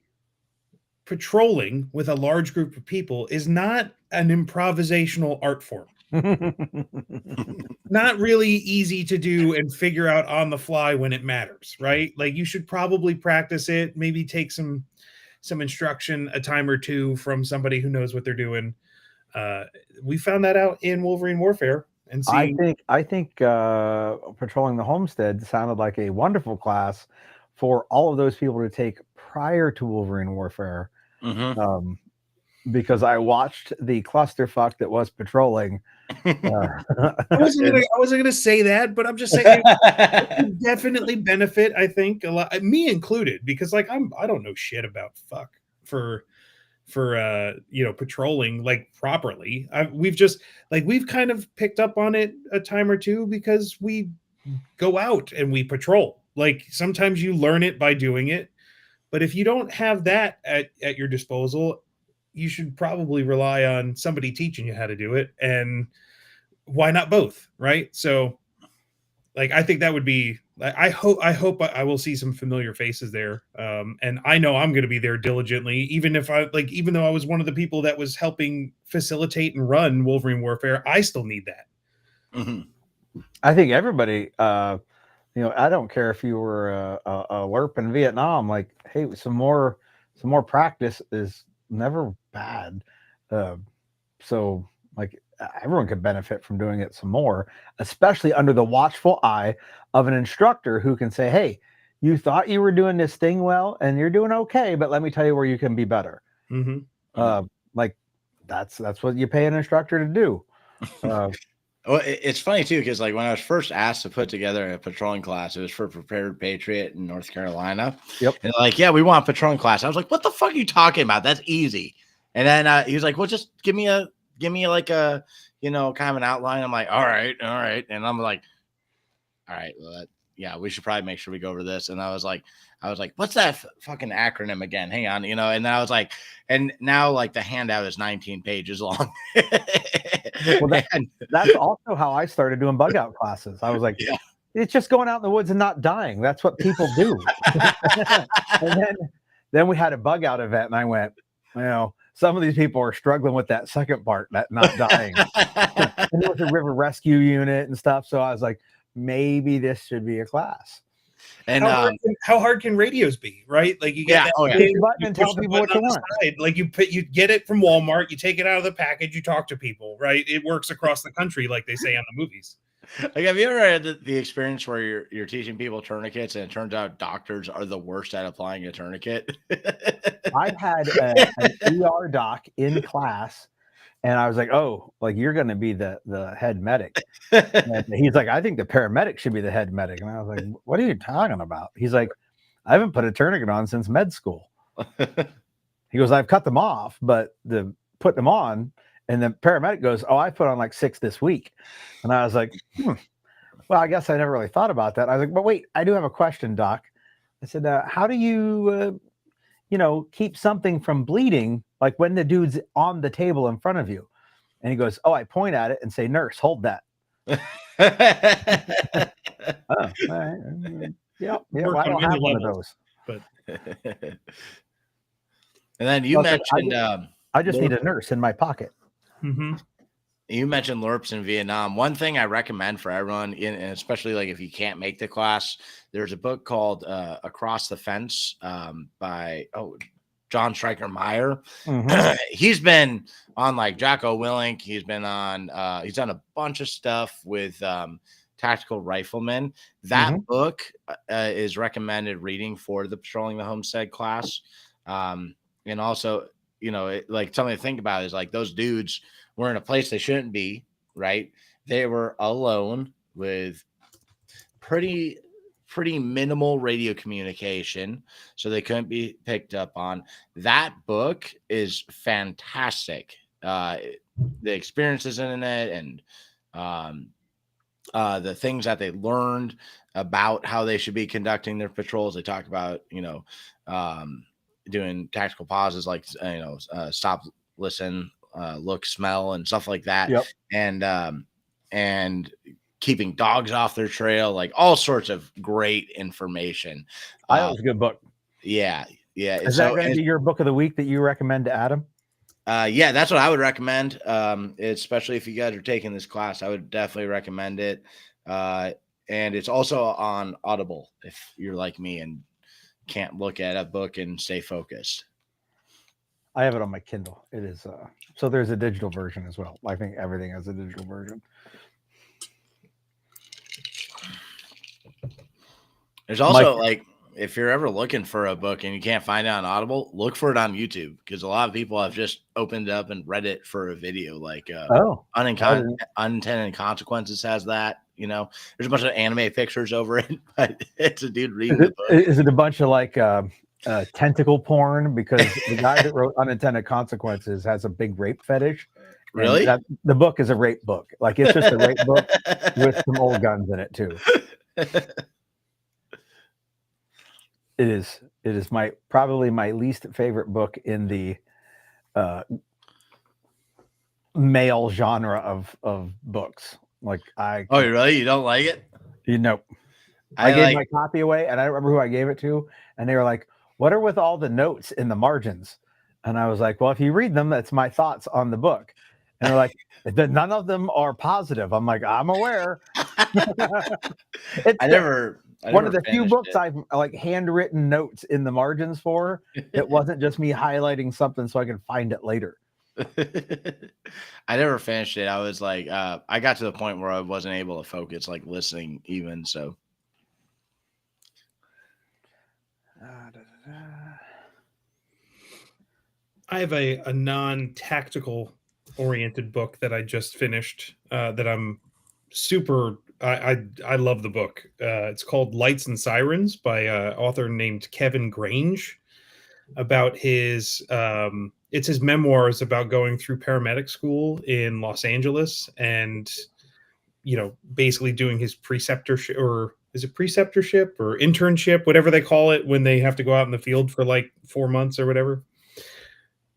patrolling with a large group of people is not an improvisational art form. Not really easy to do and figure out on the fly when it matters, right? Like you should probably practice it, maybe take some instruction a time or two from somebody who knows what they're doing. We found that out in Wolverine Warfare, and I think patrolling the homestead sounded like a wonderful class for all of those people to take prior to Wolverine Warfare. Mhm. Because I watched the clusterfuck that was patrolling. I wasn't gonna say that, but I'm just saying it would definitely benefit. I think a lot, me included, because like I don't know shit about fuck for patrolling like properly. We've kind of picked up on it a time or two because we go out and we patrol. Like sometimes you learn it by doing it, but if you don't have that at your disposal, you should probably rely on somebody teaching you how to do it. And why not both, right? So like I think that would be, I hope I will see some familiar faces there. And I know I'm going to be there diligently, even though I was one of the people that was helping facilitate and run Wolverine Warfare, I still need that. Mhm. I think everybody, I don't care if you were a LERP in Vietnam, like, hey, some more practice is never bad. So like everyone could benefit from doing it some more, especially under the watchful eye of an instructor who can say, hey, you thought you were doing this thing well and you're doing okay, but let me tell you where you can be better. Mm-hmm. Like that's what you pay an instructor to do. Well, it's funny too, because like when I was first asked to put together a patrolling class, it was for Prepared Patriot in North Carolina. Yep. And like, yeah, we want a patrolling class. I was like, what the fuck are you talking about? That's easy. And then he was like, well, just give me like a, kind of an outline. I'm like, all right. And I'm like, all right, well, yeah, we should probably make sure we go over this. And I was like, what's that fucking acronym again? Hang on, and then I was like, and now like the handout is 19 pages long. Well, that's also how I started doing bug out classes. I was like, yeah. It's just going out in the woods and not dying. That's what people do. And then we had a bug out event, and I went, some of these people are struggling with that second part, that not dying. And there was a river rescue unit and stuff. So I was like, maybe this should be a class. And how hard can radios be, right? Like you get Yeah, that oh, yeah. thing, Push a button you and push tell the people what button you on the want. side. Like you get it from Walmart, you take it out of the package, you talk to people, right? It works across the country, like they say on the movies. like, have you ever had the experience where you're teaching people tourniquets and it turns out doctors are the worst at applying a tourniquet? I had an ER doc in class, and I was like, "Oh, like you're going to be the head medic." And he's like, "I think the paramedic should be the head medic." And I was like, "What are you talking about?" He's like, "I haven't put a tourniquet on since med school." He goes, "I've cut them off, but the put them on." And the paramedic goes, "Oh, I put on like 6 this week." And I was like, well, I guess I never really thought about that. I was like, "But wait, I do have a question, doc." I said, "How do you, keep something from bleeding, like when the dude's on the table in front of you?" And he goes, "Oh, I point at it and say, 'Nurse, hold that.'" Oh, all right. Yeah. Well, I don't have one of those. But And then you So I was like, mentioned I just need a nurse in my pocket. you mentioned LERPs in Vietnam. One thing I recommend for everyone, and especially like if you can't make the class, there's a book called Across the Fence by John Stryker Meyer. He's been on like Jocko Willink. He's been on. He's done a bunch of stuff with tactical riflemen. That book is recommended reading for the Patrolling the Homestead class, and also, like something to think about is like those dudes were in a place they shouldn't be, right? They were alone with pretty minimal radio communication, so they couldn't be picked up on. That book is fantastic. The experiences in it and the things that they learned about how they should be conducting their patrols. They talk about, doing tactical pauses like, stop, listen, look, smell, and stuff like that. Yep. And keeping dogs off their trail, like all sorts of great information. I thought it was a good book. Yeah. Is that going to be your book of the week that you recommend to Adam? Yeah, that's what I would recommend. Especially if you guys are taking this class, I would definitely recommend it. And it's also on Audible if you're like me and can't look at a book and stay focused. I have it on my Kindle. It is so there's a digital version as well. I think everything has a digital version. There's also like, if you're ever looking for a book and you can't find it on Audible, look for it on YouTube, because a lot of people have just opened it up and read it for a video. Like Unintended Consequences has that. There's a bunch of anime pictures over it, but it's a dude reading the book. Is it a bunch of like tentacle porn? Because the guy that wrote Unintended Consequences has a big rape fetish. Really? The book is a rape book. Like it's just a rape book with some old guns in it too. It is probably my least favorite book in the male genre of books. Like really? You don't like it? I gave my copy away, and I don't remember who I gave it to, and they were like, "What are with all the notes in the margins?" And I was like, "Well, if you read them, that's my thoughts on the book." And they're like, "None of them are positive." I'm like, "I'm aware." One of the few books I've like handwritten notes in the margins for. It wasn't just me highlighting something so I can find it later. I never finished it. I was like, I got to the point where I wasn't able to focus, like listening even. So I have a non-tactical oriented book that I just finished that I'm super I love the book. It's called Lights and Sirens by an author named Kevin Grange, about his it's his memoirs about going through paramedic school in Los Angeles and basically doing his preceptorship, or is it preceptorship or internship, whatever they call it, when they have to go out in the field for like 4 months or whatever.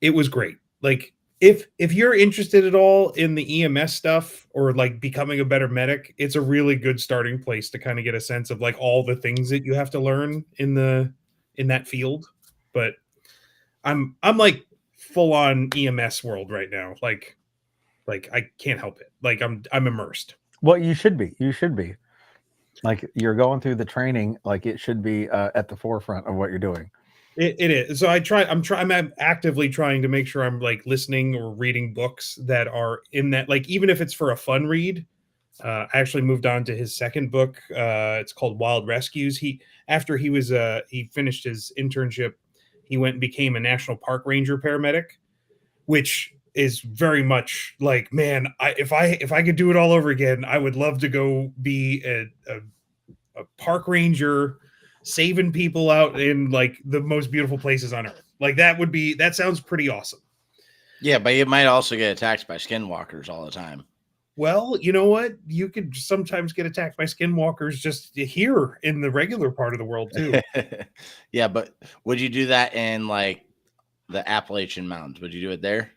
It was great. Like if you're interested at all in the EMS stuff or like becoming a better medic, it's a really good starting place to kind of get a sense of like all the things that you have to learn in that field. But I'm like full on EMS world right now. Like I can't help it. Like I'm immersed. Well, you should be. You should be. Like you're going through the training, like it should be at the forefront of what you're doing. It is. So I'm actively trying to make sure I'm like listening or reading books that are in that, like, even if it's for a fun read. I actually moved on to his second book. It's called Wild Rescues. After he finished his internship, he went and became a national park ranger paramedic, which is very much like, man, if I could do it all over again, I would love to go be a park ranger saving people out in like the most beautiful places on earth. Like that sounds pretty awesome. Yeah, but you might also get attacked by skinwalkers all the time. Well, you know what? You could sometimes get attacked by skinwalkers just here in the regular part of the world too. Yeah, but would you do that in like the Appalachian Mountains? Would you do it there?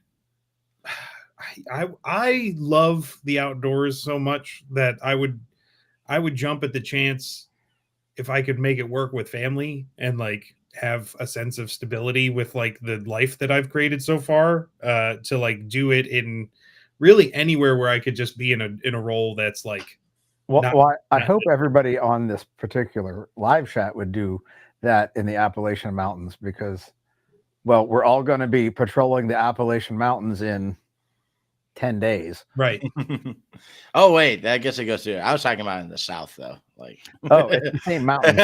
I love the outdoors so much that I would jump at the chance if I could make it work with family and like have a sense of stability with like the life that I've created so far, to like do it in really anywhere where I could just be in a role that's like. I hope everybody on this particular live chat would do that in the Appalachian Mountains because, well, we're all going to be patrolling the Appalachian Mountains in 10 days. Right. Oh, wait, I guess it goes through. I was talking about in the South, though. Like, oh, it's the same mountain.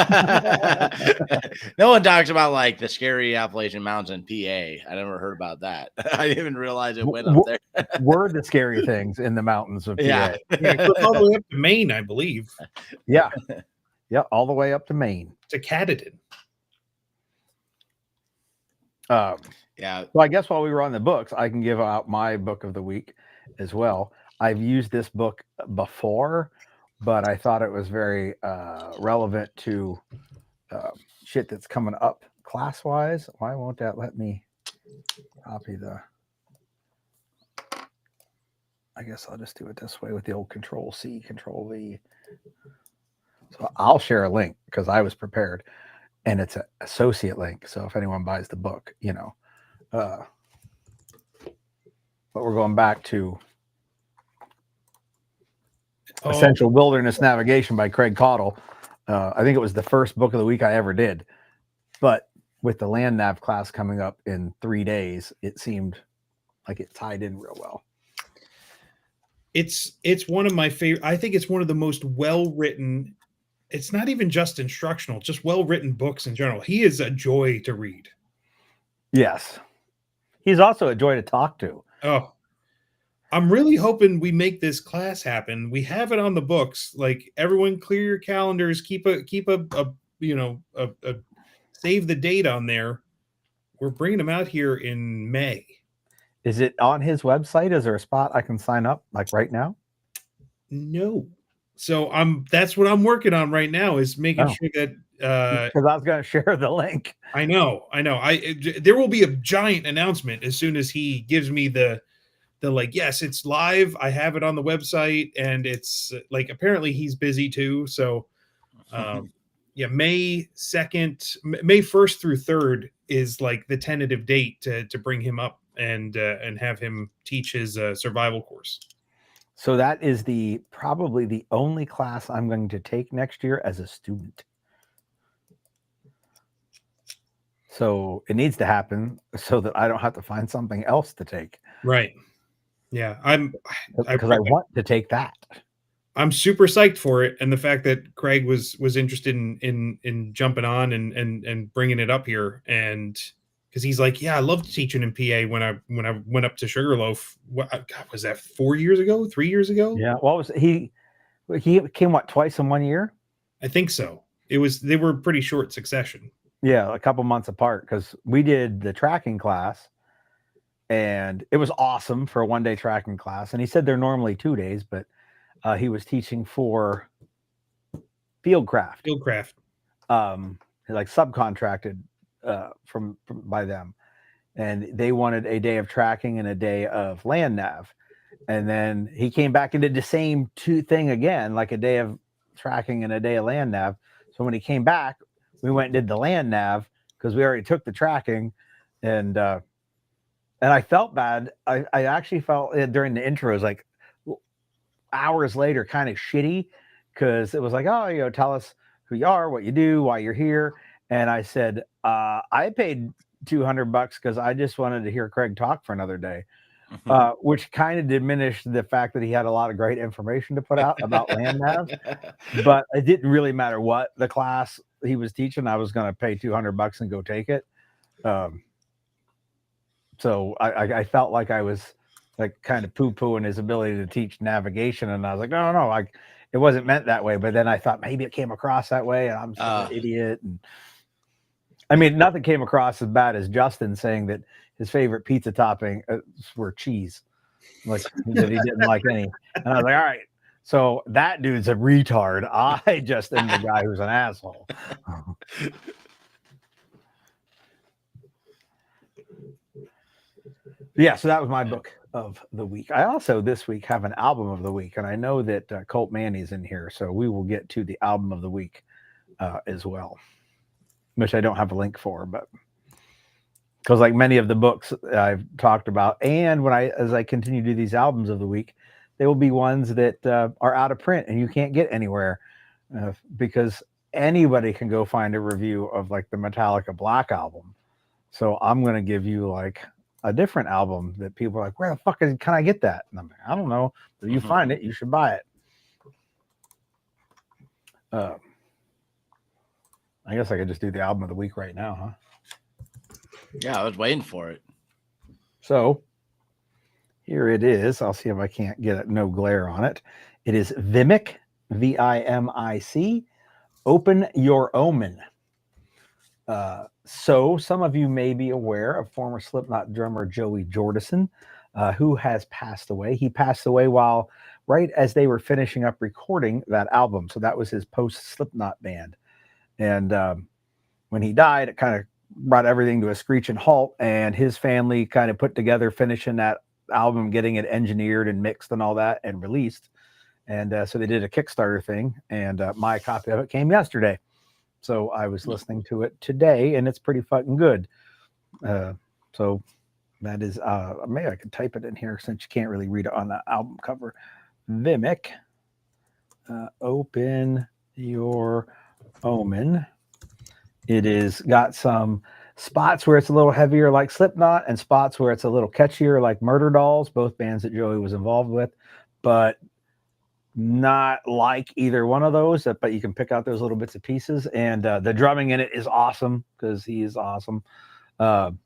No one talks about like the scary Appalachian Mountains in PA. I never heard about that. I didn't even realize it went up there. Were the scary things in the mountains of PA. Yeah. It goes all the way up to Maine, I believe. Yeah. Yeah, all the way up to Maine. To Catadon. Yeah. Well, I guess while we were on the books, I can give out my book of the week as well. I've used this book before, but I thought it was very relevant to shit that's coming up class-wise. Why won't that let me copy the... I guess I'll just do it this way with the old Control-C, Control-V. So I'll share a link because I was prepared. And it's an associate link. So if anyone buys the book, you know. But we're going back to Essential Wilderness Navigation by Craig Caudill. I think it was the first book of the week I ever did. But with the land nav class coming up in 3 days, it seemed like it tied in real well. It's one of my favorite. I think it's one of the most well-written. It's not even just instructional, just well-written books in general. He is a joy to read. Yes. He's also a joy to talk to. Oh, I'm really hoping we make this class happen. We have it on the books. Like, everyone clear your calendars, keep a save the date on there. We're bringing them out here in May. Is it on his website? Is there a spot I can sign up like right now? No. So that's what I'm working on right now, is making sure that because I was going to share the link. I know. There will be a giant announcement as soon as he gives me the like, yes, it's live. I have it on the website, and it's like, apparently he's busy too. So yeah, May 2nd, May 1st through 3rd is like the tentative date to bring him up and have him teach his survival course. So that is probably the only class I'm going to take next year as a student. So it needs to happen so that I don't have to find something else to take. Right. Yeah. Because I want to take that. I'm super psyched for it. And the fact that Craig was interested in jumping on and bringing it up here. And because he's like, yeah, I loved teaching in PA when I went up to Sugarloaf. What God, was that 4 years ago, 3 years ago? Yeah. What was he came twice in 1 year? I think so. They were pretty short succession. Yeah, a couple months apart, because we did the tracking class and it was awesome for a 1-day tracking class. And he said they're normally 2 days, but he was teaching for Fieldcraft. Like subcontracted from by them. And they wanted a day of tracking and a day of land nav. And then he came back and did the same thing again, like a day of tracking and a day of land nav. So when he came back, we went and did the land nav because we already took the tracking, and I felt bad. I actually felt during the intros, like hours later, kind of shitty because it was like, oh, tell us who you are, what you do, why you're here. And I said, I paid $200 because I just wanted to hear Craig talk for another day, which kind of diminished the fact that he had a lot of great information to put out about land navs. But it didn't really matter what the class he was teaching. I was going to pay $200 and go take it. So I felt like I was like kind of poo-pooing his ability to teach navigation, and I was like, no, like it wasn't meant that way. But then I thought maybe it came across that way, and I'm such an idiot. And I mean, nothing came across as bad as Justin saying that his favorite pizza topping were cheese, like that he didn't like any. And I was like, all right, so that dude's a retard. I just am the guy who's an asshole. Yeah, so that was my book of the week. I also this week have an album of the week, and I know that Colt Manny's in here, so we will get to the album of the week as well, which I don't have a link for, but because like many of the books I've talked about, and as I continue to do these albums of the week, they will be ones that are out of print and you can't get anywhere because anybody can go find a review of like the Metallica Black album. So I'm going to give you like a different album that people are like, where the fuck can I get that? And I'm like, I don't know. If you find it, you should buy it. I guess I could just do the album of the week right now, huh? Yeah, I was waiting for it. So here it is. I'll see if I can't get it. No glare on it. It is Vimic, Vimic, Open Your Omen. So some of you may be aware of former Slipknot drummer Joey Jordison, who has passed away. He passed away right as they were finishing up recording that album. So that was his post-Slipknot band. And when he died, it kind of brought everything to a screeching halt, and his family kind of put together finishing that album, getting it engineered and mixed and all that and released. And so they did a Kickstarter thing, and my copy of it came yesterday. So I was listening to it today, and it's pretty fucking good. So that is, maybe I could type it in here since you can't really read it on the album cover. Vimic, Open Your Omen. It is got some spots where it's a little heavier like Slipknot and spots where it's a little catchier like Murder Dolls, both bands that Joey was involved with, but not like either one of those, but you can pick out those little bits of pieces. And the drumming in it is awesome because he is awesome. And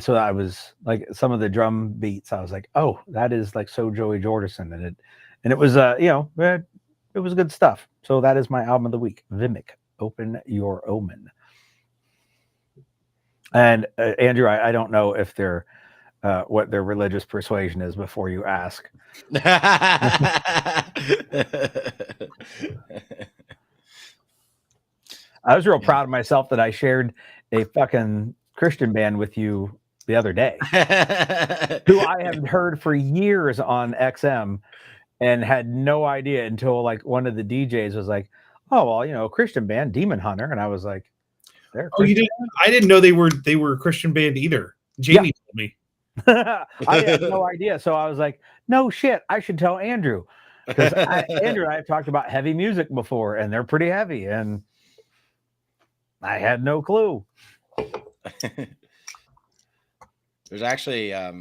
so I was like, some of the drum beats, I was like, oh, that is like so Joey Jordison. And it was, it was good stuff. So that is my album of the week, Vimic, Open Your Omen. And Andrew, I don't know if they're what their religious persuasion is before you ask. I was real proud of myself that I shared a fucking Christian band with you the other day, who I haven't heard for years on XM and had no idea until like one of the DJs was like, oh, well, Christian band, Demon Hunter. And I was like, you didn't? I didn't know they were a Christian band either. Jamie told me. I had no idea. So I was like, no shit, I should tell Andrew. Because Andrew and I have talked about heavy music before, and they're pretty heavy. And I had no clue. There's actually, I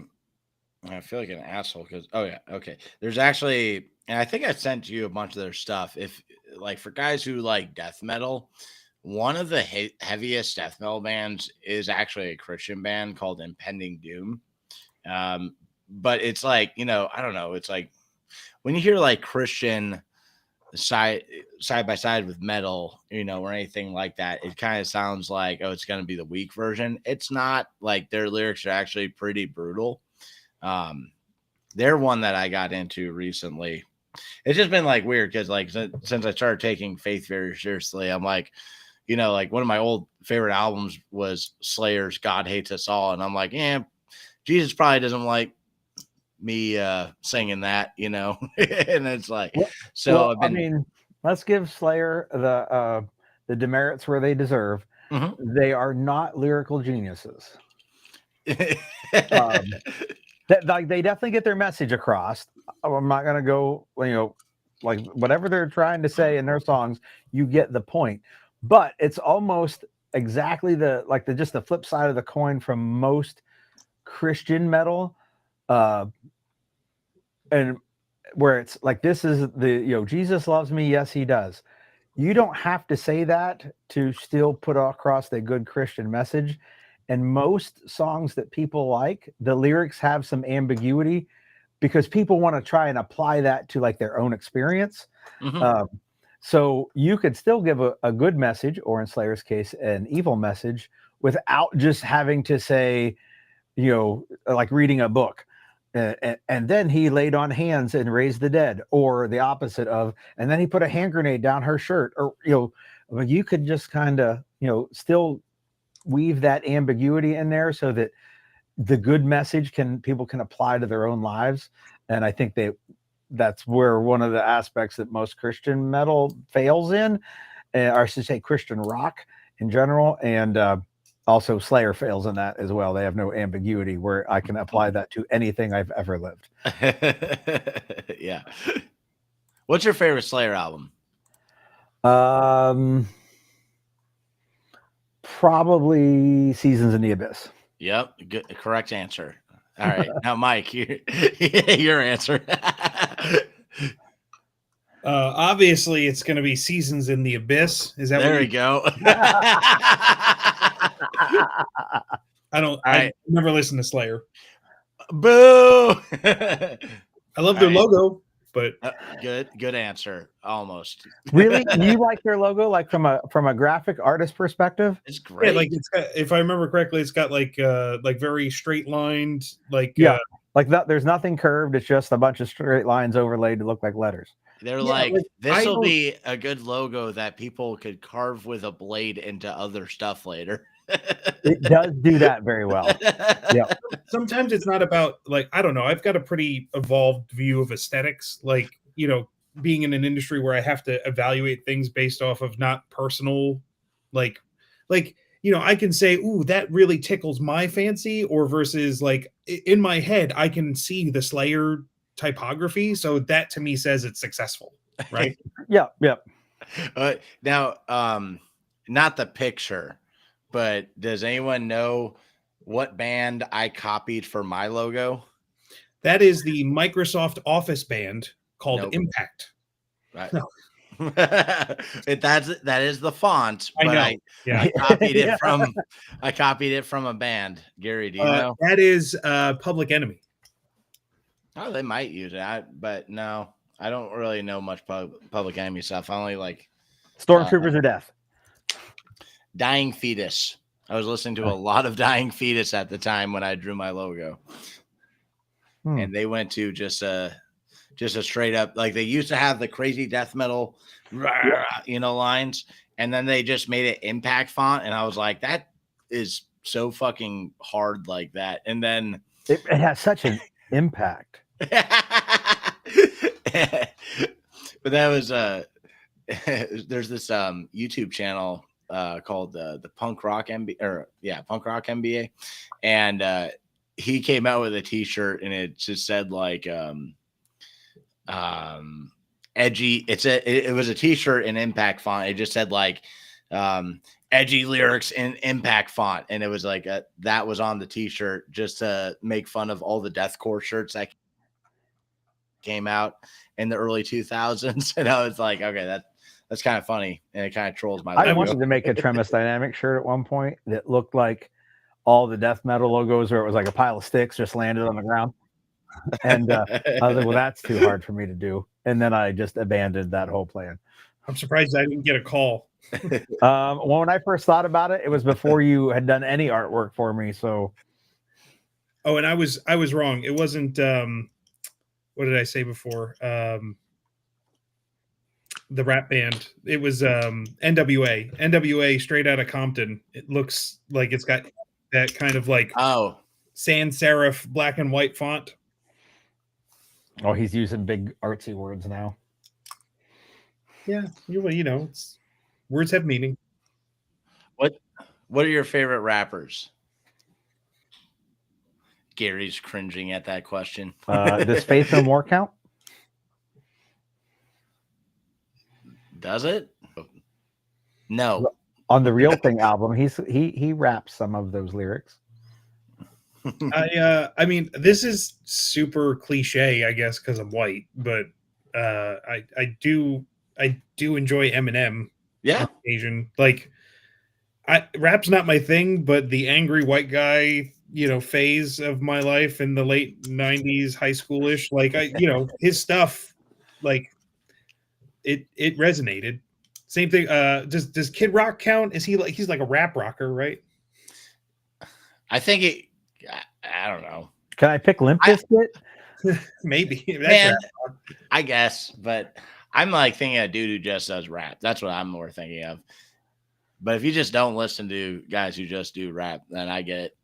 feel like an asshole because, oh yeah, okay. There's actually, and I think I sent you a bunch of their stuff. If like for guys who like death metal, one of the heaviest death metal bands is actually a Christian band called Impending Doom. But it's like, I don't know. It's like when you hear like Christian side by side with metal, or anything like that, it kind of sounds like, oh, it's going to be the weak version. It's not. Like their lyrics are actually pretty brutal. They're one that I got into recently. It's just been like weird because like since I started taking faith very seriously, I'm like, like one of my old favorite albums was Slayer's God Hates Us All. And I'm like, Jesus probably doesn't like me singing that, and it's like, I mean, let's give Slayer the demerits where they deserve. Mm-hmm. They are not lyrical geniuses. Like they definitely get their message across. I'm not going to go, like whatever they're trying to say in their songs, you get the point. But it's almost exactly just the flip side of the coin from most Christian metal, and where it's like, this is Jesus loves me, yes he does. You don't have to say that to still put across the good Christian message. And most songs that people like, the lyrics have some ambiguity because people want to try and apply that to like their own experience. Mhm. So you could still give a good message, or in Slayer's case, an evil message, without just having to say, like reading a book. And then he laid on hands and raised the dead, or the opposite of, and then he put a hand grenade down her shirt, or, you could just kind of, still weave that ambiguity in there so that the good message people can apply to their own lives. And I think that's where one of the aspects that most Christian metal fails in, or I should say Christian rock in general. And, also Slayer fails in that as well. They have no ambiguity where I can apply that to anything I've ever lived. Yeah. What's your favorite Slayer album? Probably Seasons in the Abyss. Yep. Good, correct answer. All right. Now, Mike, your answer. Obviously, it's going to be Seasons in the Abyss. Is that there what we go. I right. never listen to Slayer. Boo! I love their logo, but good answer. Almost. Really? You like their logo, like from a graphic artist perspective? It's great. Yeah, like it's got, if I remember correctly, it's got like very straight lined, like like that. There's nothing curved. It's just a bunch of straight lines overlaid to look like letters. They're like this will be a good logo that people could carve with a blade into other stuff later. It does do that very well. Yeah. Sometimes it's not about, like, I don't know. I've got a pretty evolved view of aesthetics, like, being in an industry where I have to evaluate things based off of not personal, like, I can say, ooh, that really tickles my fancy, or versus like in my head, I can see the Slayer typography. So that to me says it's successful. Right. Yeah. Now, not the picture, but does anyone know what band I copied for my logo? That is the Microsoft Office band called Impact. Right. No. that is the font, but I copied it from a band. Gary, do you know? That is Public Enemy. Oh, they might use it, but no, I don't really know much Public Enemy stuff. I only like Stormtroopers of Death. Dying Fetus. I was listening to a lot of Dying Fetus at the time when I drew my logo. And they went to just a straight up, like they used to have the crazy death metal, lines. And then they just made it impact font. And I was like, that is so fucking hard like that. And then it has such an impact. But that was there's this YouTube channel called the Punk Rock MBA, and he came out with a t-shirt and it just said like edgy. It was a t-shirt in impact font. It just said like edgy lyrics in impact font, and it was like that was on the t-shirt just to make fun of all the deathcore shirts that came out in the early 2000s. And I was like, okay, that's kind of funny, and it kind of trolls my logo. I wanted to make a Tremis Dynamic shirt at one point that looked like all the death metal logos, where it was like a pile of sticks just landed on the ground. And I was like, well, that's too hard for me to do. And then I just abandoned that whole plan. I'm surprised I didn't get a call. Well, when I first thought about it, it was before you had done any artwork for me. So, and I was wrong. It wasn't. What did I say before? The rap band. It was NWA. NWA, straight out of Compton. It looks like it's got that kind of like sans serif black and white font. Oh, he's using big artsy words now. Yeah, words have meaning. What are your favorite rappers? Gary's cringing at that question. Does Faith No More count? Does it? No. On the Real Thing album, he raps some of those lyrics. I mean, this is super cliche, I guess, because I'm white, but I do enjoy Eminem Yeah. on occasion. Like, rap's not my thing, but the angry white guy, phase of my life in the late '90s, high schoolish, like his stuff, like it resonated. Same thing. Does Kid Rock count? Is he's like a rap rocker, right? I think I don't know. Can I pick Limp Bizkit? Maybe. That's Man, rap. I guess, but I'm like thinking a dude who just does rap. That's what I'm more thinking of. But if you just don't listen to guys who just do rap, then I get it.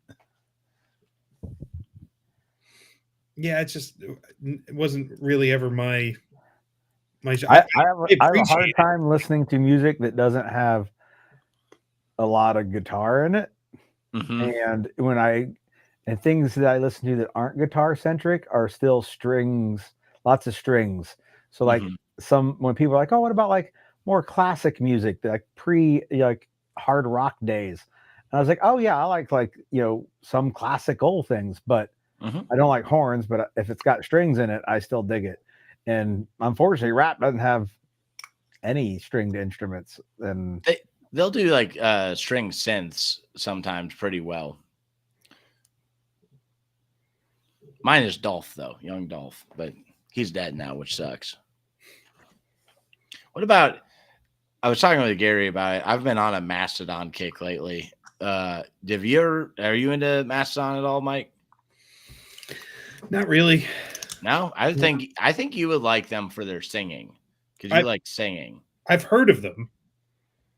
Yeah, it wasn't really ever my. I have a hard time listening to music that doesn't have a lot of guitar in it. Mm-hmm. And things that I listen to that aren't guitar centric are still strings, lots of strings. So like when people are like, oh, what about like more classic music, like like hard rock days? And I was like, oh yeah, I like some classic old things, but I don't like horns, but if it's got strings in it, I still dig it. And unfortunately, rap doesn't have any stringed instruments. And they'll do like string synths sometimes pretty well. Mine is Dolph, though, young Dolph, but he's dead now, which sucks. What about? I was talking with Gary about it. I've been on a Mastodon kick lately. Are you into Mastodon at all, Mike? Not really. No, I think you would like them for their singing because you like singing. I've heard of them,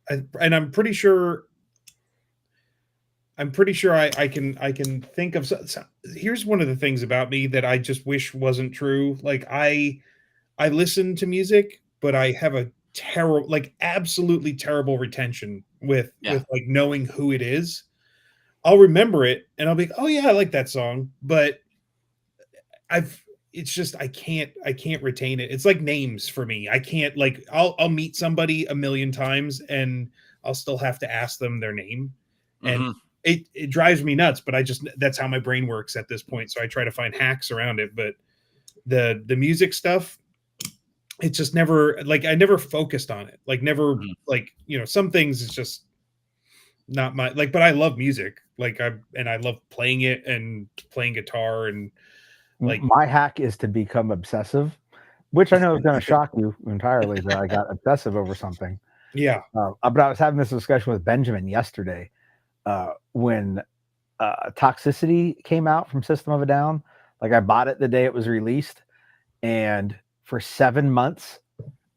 and I'm pretty sure. I can think of. Here's one of the things about me that I just wish wasn't true. Like I listen to music, but I have a absolutely terrible retention with like knowing who it is. I'll remember it and I'll be like, oh yeah, I like that song, but it's just I can't retain it. It's like names for me. I can't I'll meet somebody a million times and I'll still have to ask them their name. And it drives me nuts, but that's how my brain works at this point. So I try to find hacks around it. But the music stuff, it's just never I never focused on it. Some things it's just not my but I love music. I love playing it and playing guitar and my hack is to become obsessive, which I know is going to shock you entirely that I got obsessive over something. Yeah. But I was having this discussion with Benjamin yesterday when Toxicity came out from System of a Down. Like I bought it the day it was released, and for 7 months,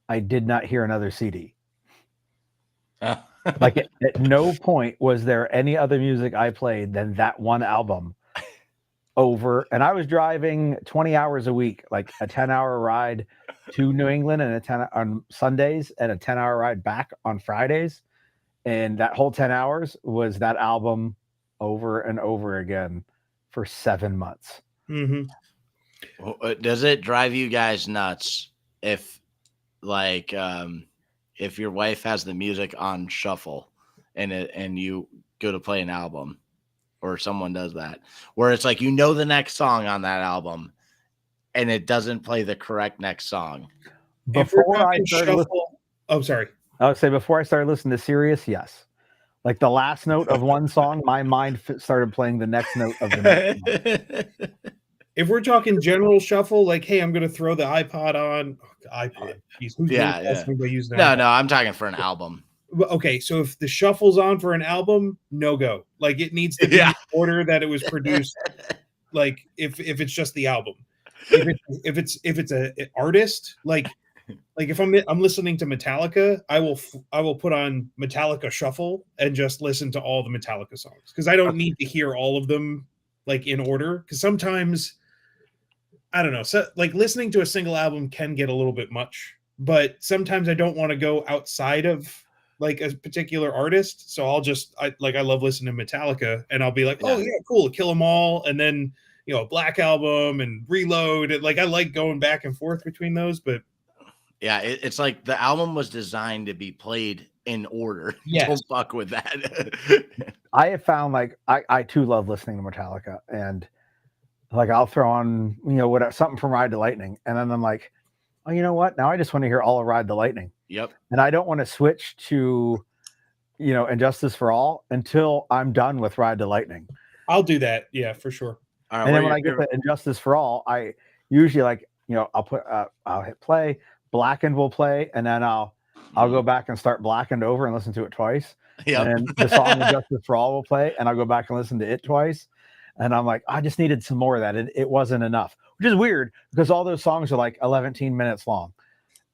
I did not hear another CD. Like at no point was there any other music I played than that one album over. And I was driving 20 hours a week, like a 10-hour ride to New England and on Sundays and a 10-hour ride back on Fridays. And that whole 10 hours was that album over and over again for 7 months. Does it drive you guys nuts if if your wife has the music on shuffle and you go to play an album or someone does that, where it's like, the next song on that album and it doesn't play the correct next song? Before I started I would say before I started listening to Sirius, yes. Like the last note of one song, my mind started playing the next note of the next song. If we're talking general shuffle, like, hey, I'm going to throw the iPod on. iPod. Jeez, No, I'm talking for an album. Okay, so if the shuffle's on for an album, no go. Like it needs to be in the order that it was produced. Like if it's just the album, if it's an artist, like if I'm listening to Metallica, I will put on Metallica Shuffle and just listen to all the Metallica songs because I don't need to hear all of them like in order. Because sometimes I don't know. So listening to a single album can get a little bit much, but sometimes I don't want to go outside of like a particular artist. So I love listening to Metallica and I'll be like, oh yeah, cool. Kill 'Em All. And then, Black Album and Reload. And I like going back and forth between those, but Yeah, it's like the album was designed to be played in order. Yes. Don't fuck with that. I have found like I too love listening to Metallica, and like I'll throw on whatever something from Ride the Lightning, and then I'm like, oh, you know what? Now I just want to hear all of Ride the Lightning. Yep. And I don't want to switch to Injustice for All until I'm done with Ride the Lightning. I'll do that. Yeah, for sure. All right, And then when I get to Injustice for All, I usually I'll hit play, Blackened will play, and then I'll go back and start Blackened over and listen to it twice. Yep. And then the song Injustice for All will play, and I'll go back and listen to it twice. And I'm like, I just needed some more of that. It wasn't enough, which is weird because all those songs are like 11 minutes long.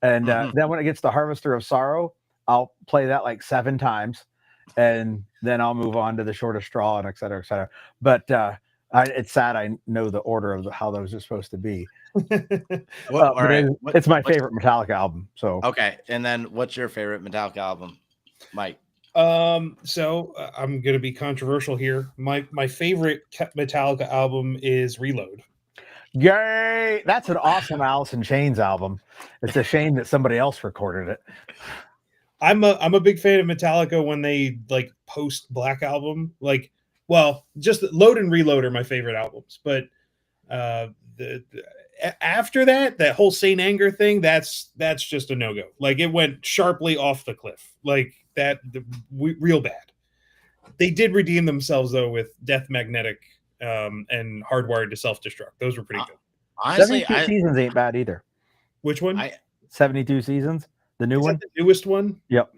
And then when it gets to Harvester of Sorrow, I'll play that like 7 times, and then I'll move on to the Shortest Straw and et cetera, et cetera. But it's sad I know the order of how those are supposed to be. It's my favorite Metallica album. So okay, and then what's your favorite Metallica album, Mike? So I'm gonna be controversial here. My favorite Metallica album is Reload. Yay! That's an awesome Alice in Chains album. It's a shame that somebody else recorded it. I'm a big fan of Metallica when they like post Black Album. Like, well, just Load and Reload are my favorite albums, but after that whole Saint Anger thing, that's just a no-go. Like, it went sharply off the cliff. Like real bad. They did redeem themselves though with Death Magnetic and Hardwired to Self-Destruct. Those were pretty good. Honestly, 72 Seasons ain't bad either. Which one? 72 Seasons, the new one. The newest one? Yep.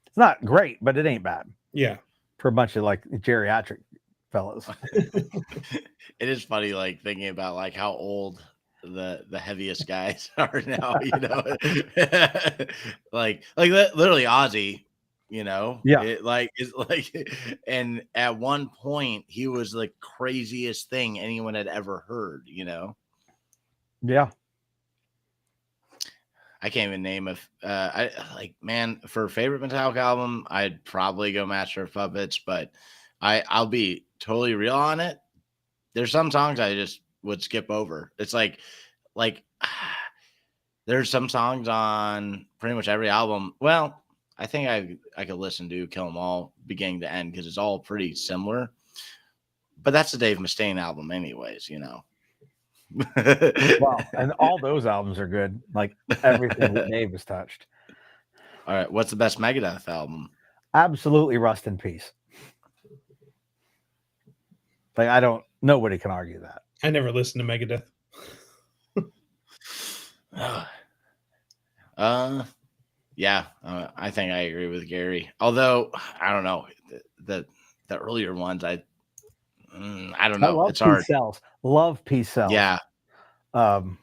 It's not great, but it ain't bad. Yeah. For a bunch of like geriatric fellas. It is funny, like thinking about like how old the heaviest guys are now, like literally Ozzy, Yeah. It's like, and at one point he was the craziest thing anyone had ever heard, Yeah. I can't even name for favorite Metallica album, I'd probably go Master of Puppets, but I'll be totally real on it. There's some songs I just would skip over. It's like there's some songs on pretty much every album. Well, I think I could listen to Kill 'Em All beginning to end because it's all pretty similar. But that's the Dave Mustaine album anyways, Well, and all those albums are good. Like everything that Dave has touched. All right. What's the best Megadeth album? Absolutely Rust in Peace. Like nobody can argue that. I never listened to Megadeth. Yeah, I think I agree with Gary. Although I don't know the earlier ones, I don't know. It's hard. Cells. Love Peace Cells. Yeah. And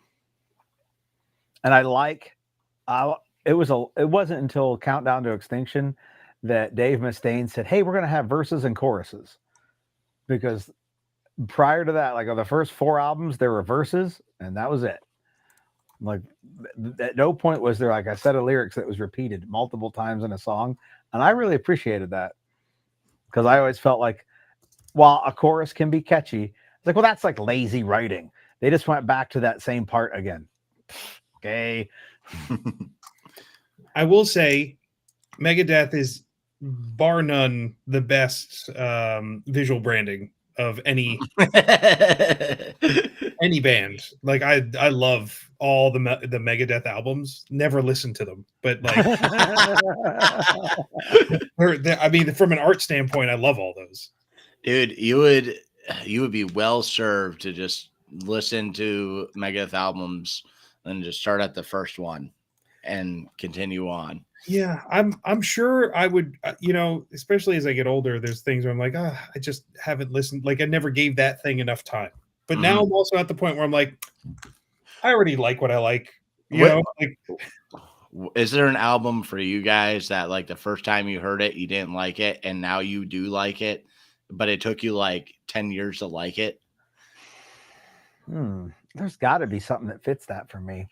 I like. It wasn't until Countdown to Extinction that Dave Mustaine said, "Hey, we're going to have verses and choruses," because prior to that, like on the first 4 albums, there were verses, and that was it. Like at no point was there like a set of lyrics that was repeated multiple times in a song, and I really appreciated that because I always felt like while a chorus can be catchy, it's like, well, that's like lazy writing. They just went back to that same part again. Okay. I will say Megadeth is bar none the best visual branding of any band. Like I love all the Megadeth albums. Never listened to them, but like I mean, from an art standpoint, I love all those. Dude, you would be well served to just listen to Megadeth albums and just start at the first one and continue on. Yeah, I'm sure I would, especially as I get older, there's things where I'm like, I just haven't listened. Like I never gave that thing enough time. But now I'm also at the point where I'm like, I already like what I like. Is there an album for you guys that like the first time you heard it, you didn't like it, and now you do like it, but it took you like 10 years to like it? There's got to be something that fits that for me.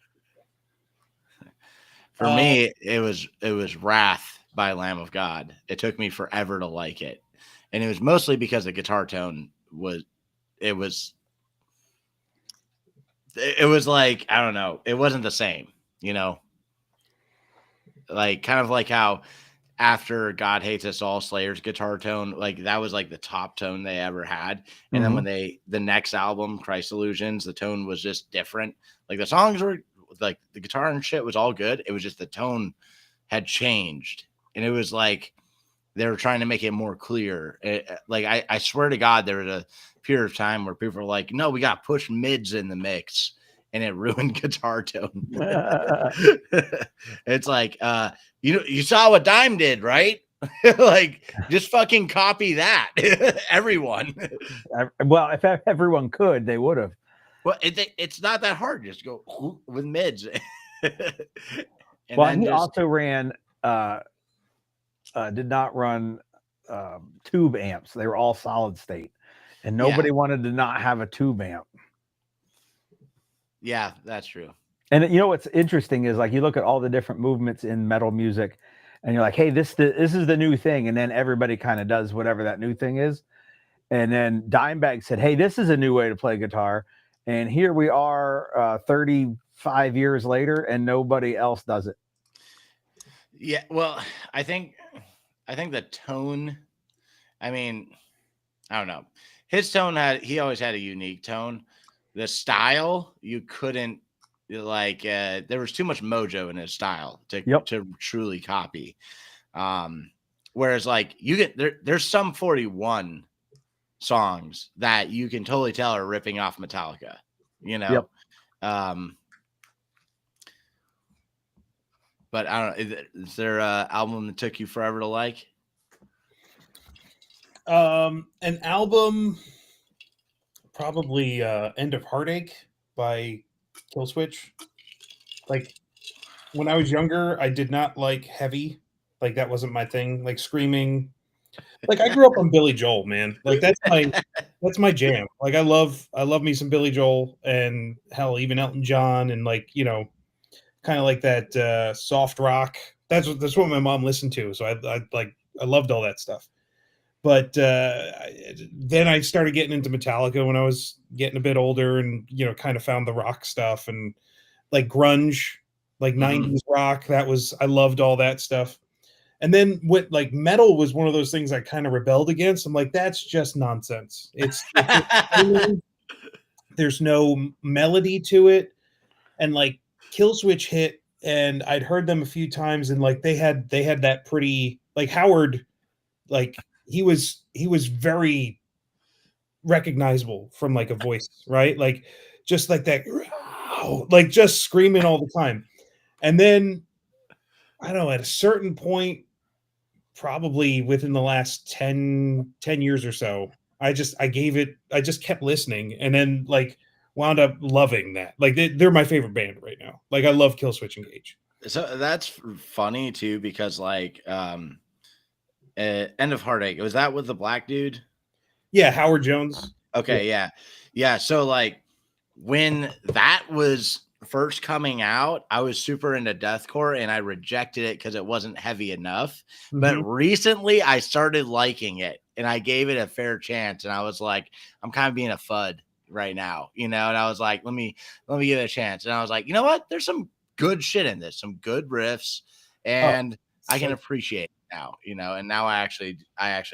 For me, it was Wrath by Lamb of God. It took me forever to like it. And it was mostly because the guitar tone was like, I don't know, it wasn't the same, like kind of like how after God Hates Us All, Slayer's guitar tone, like that was like the top tone they ever had. And then when the next album, Christ Illusions, the tone was just different. Like the songs were like the guitar and shit was all good. It was just the tone had changed. And it was like they were trying to make it more clear. Like I swear to God, there was a period of time where people were like, no, we got to push mids in the mix. And it ruined guitar tone. It's like, you saw what Dime did, right? Like, just fucking copy that, everyone. Well, if everyone could, they would have. Well, it's not that hard. Just go with mids. Well, he also ran, did not run tube amps. They were all solid state, and nobody wanted to not have a tube amp. Yeah, that's true. And you know what's interesting is like you look at all the different movements in metal music, and you're like, hey, this is the new thing, and then everybody kind of does whatever that new thing is. And then Dimebag said, hey, this is a new way to play guitar, and here we are 35 years later, and nobody else does it. Yeah, well, I think the tone, I mean, I don't know. His tone he always had a unique tone. The style, you couldn't like there was too much mojo in his style to truly copy. Whereas like you get there's some 41 songs that you can totally tell are ripping off Metallica, you know. But I don't know, is there an album that took you forever to like? An album, probably End of Heartache by Killswitch. Like when I was younger, I did not like heavy. Like that wasn't my thing. Like screaming. Like I grew up on Billy Joel, man. Like that's my jam. Like I love me some Billy Joel, and hell, even Elton John, and like, you know, kind of like that soft rock. That's what my mom listened to. So I loved all that stuff. But then I started getting into Metallica when I was getting a bit older, and, you know, kind of found the rock stuff and like grunge, like 90s rock. I loved all that stuff. And then what, like metal was one of those things I kind of rebelled against. I'm like, that's just nonsense. It's there's no melody to it. And like Killswitch hit, and I'd heard them a few times, and like they had that pretty, like Howard, like he was very recognizable from like a voice, right? Like just like that, like just screaming all the time. And then I don't know, at a certain point, probably within the last 10 years or so, I just kept listening, and then like wound up loving that. Like they're my favorite band right now. Like I love Killswitch Engage. So that's funny too, because like End of Heartache, was that with the black dude? Yeah, Howard Jones. Okay, yeah. So like when that was first coming out, I was super into deathcore, and I rejected it because it wasn't heavy enough. But recently I started liking it, and I gave it a fair chance, and I was like, I'm kind of being a FUD right now, you know. And I was like, let me give it a chance. And I was like, you know what? There's some good shit in this, some good riffs, and I can appreciate it now, you know. And now I actually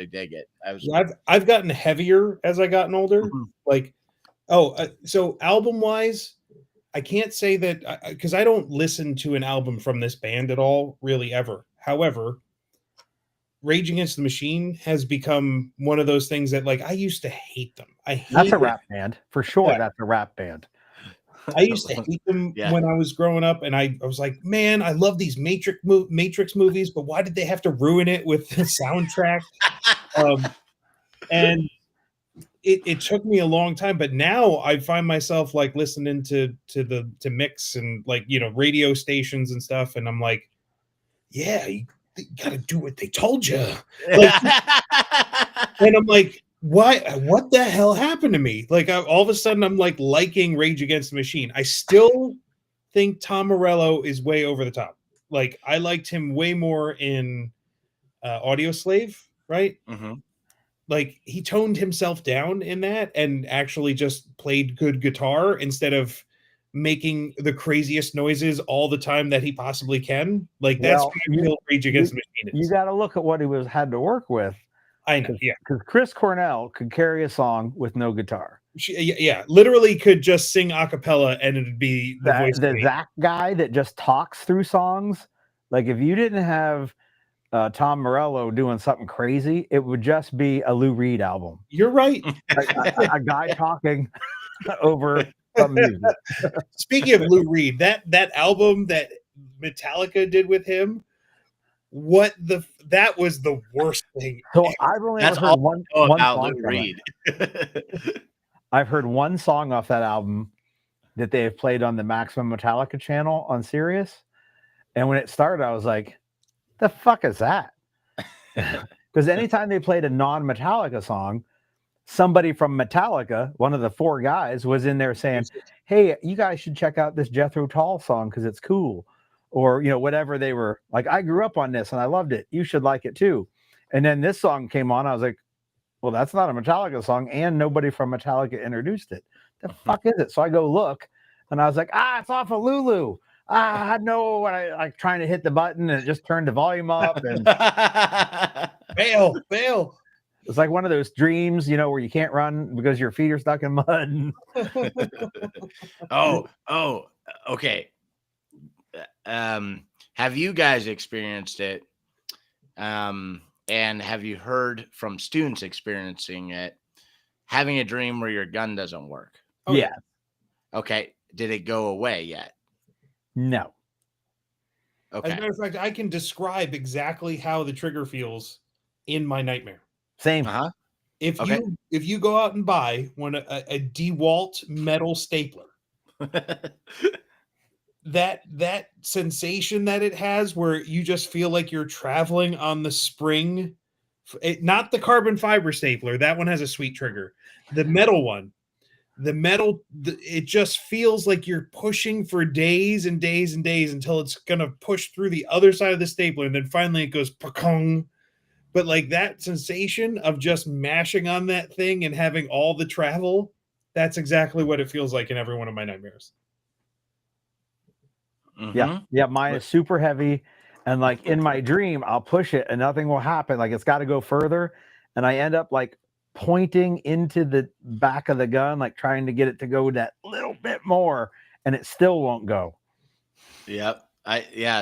dig it. I've gotten heavier as I gotten older. Like, so album wise, I can't say that because I don't listen to an album from this band at all, really, ever. However, Rage Against the Machine has become one of those things that, like, I used to hate them. That's a rap band for sure. Yeah. That's a rap band. I used to hate them when I was growing up, and I was like, man, I love these Matrix movies, but why did they have to ruin it with the soundtrack? And it took me a long time, but now I find myself like listening to mix and, like, you know, radio stations and stuff, and I'm like, yeah, you gotta do what they told you. Like, and I'm like, what the hell happened to me? Like, all of a sudden I'm like liking Rage Against the Machine. I still think Tom Morello is way over the top. Like, I liked him way more in Audio Slave, right? Like, he toned himself down in that and actually just played good guitar instead of making the craziest noises all the time that he possibly can. Like that's Well, what I feel Rage Against the Machine you is. got to look at what he had to work with. I know, yeah. Because Chris Cornell could carry a song with no guitar. Yeah, literally could just sing a cappella and it'd be the voice. The Zach guy that just talks through songs. Like if you didn't have Tom Morello doing something crazy, it would just be a Lou Reed album. You're right. A guy talking over some music. Speaking of Lou Reed, that album that Metallica did with him, that was the worst thing. So I've only That's heard all one about song Lou from Reed. it. I've heard one song off that album that they have played on the Maximum Metallica channel on Sirius. And when it started, I was like, the fuck is that? Because anytime they played a non-Metallica song, somebody from Metallica, one of the four guys, was in there saying, hey, you guys should check out this Jethro Tull song because it's cool. Or, whatever they were like, I grew up on this and I loved it. You should like it too. And then this song came on. I was like, well, that's not a Metallica song. And nobody from Metallica introduced it. The fuck is it? So I go look and I was like, it's off of Lulu. I had no, when I like trying to hit the button and it just turned the volume up and fail. It's like one of those dreams, where you can't run because your feet are stuck in mud. Okay. Have you guys experienced it? And have you heard from students experiencing it, having a dream where your gun doesn't work? Yeah. Okay. Did it go away yet? No. Okay. As a matter of fact, I can describe exactly how the trigger feels in my nightmare. Same. Uh-huh. If you go out and buy a DeWalt metal stapler, that sensation that it has where you just feel like you're traveling on the spring, not the carbon fiber stapler, that one has a sweet trigger. The metal one, it just feels like you're pushing for days and days and days until it's gonna push through the other side of the stapler, and then finally it goes pakong. But like that sensation of just mashing on that thing and having all the travel, that's exactly what it feels like in every one of my nightmares. Mm-hmm. Yeah, mine is super heavy, and like in my dream I'll push it and nothing will happen. Like it's got to go further, and I end up like pointing into the back of the gun, like trying to get it to go that little bit more, and it still won't go. Yep.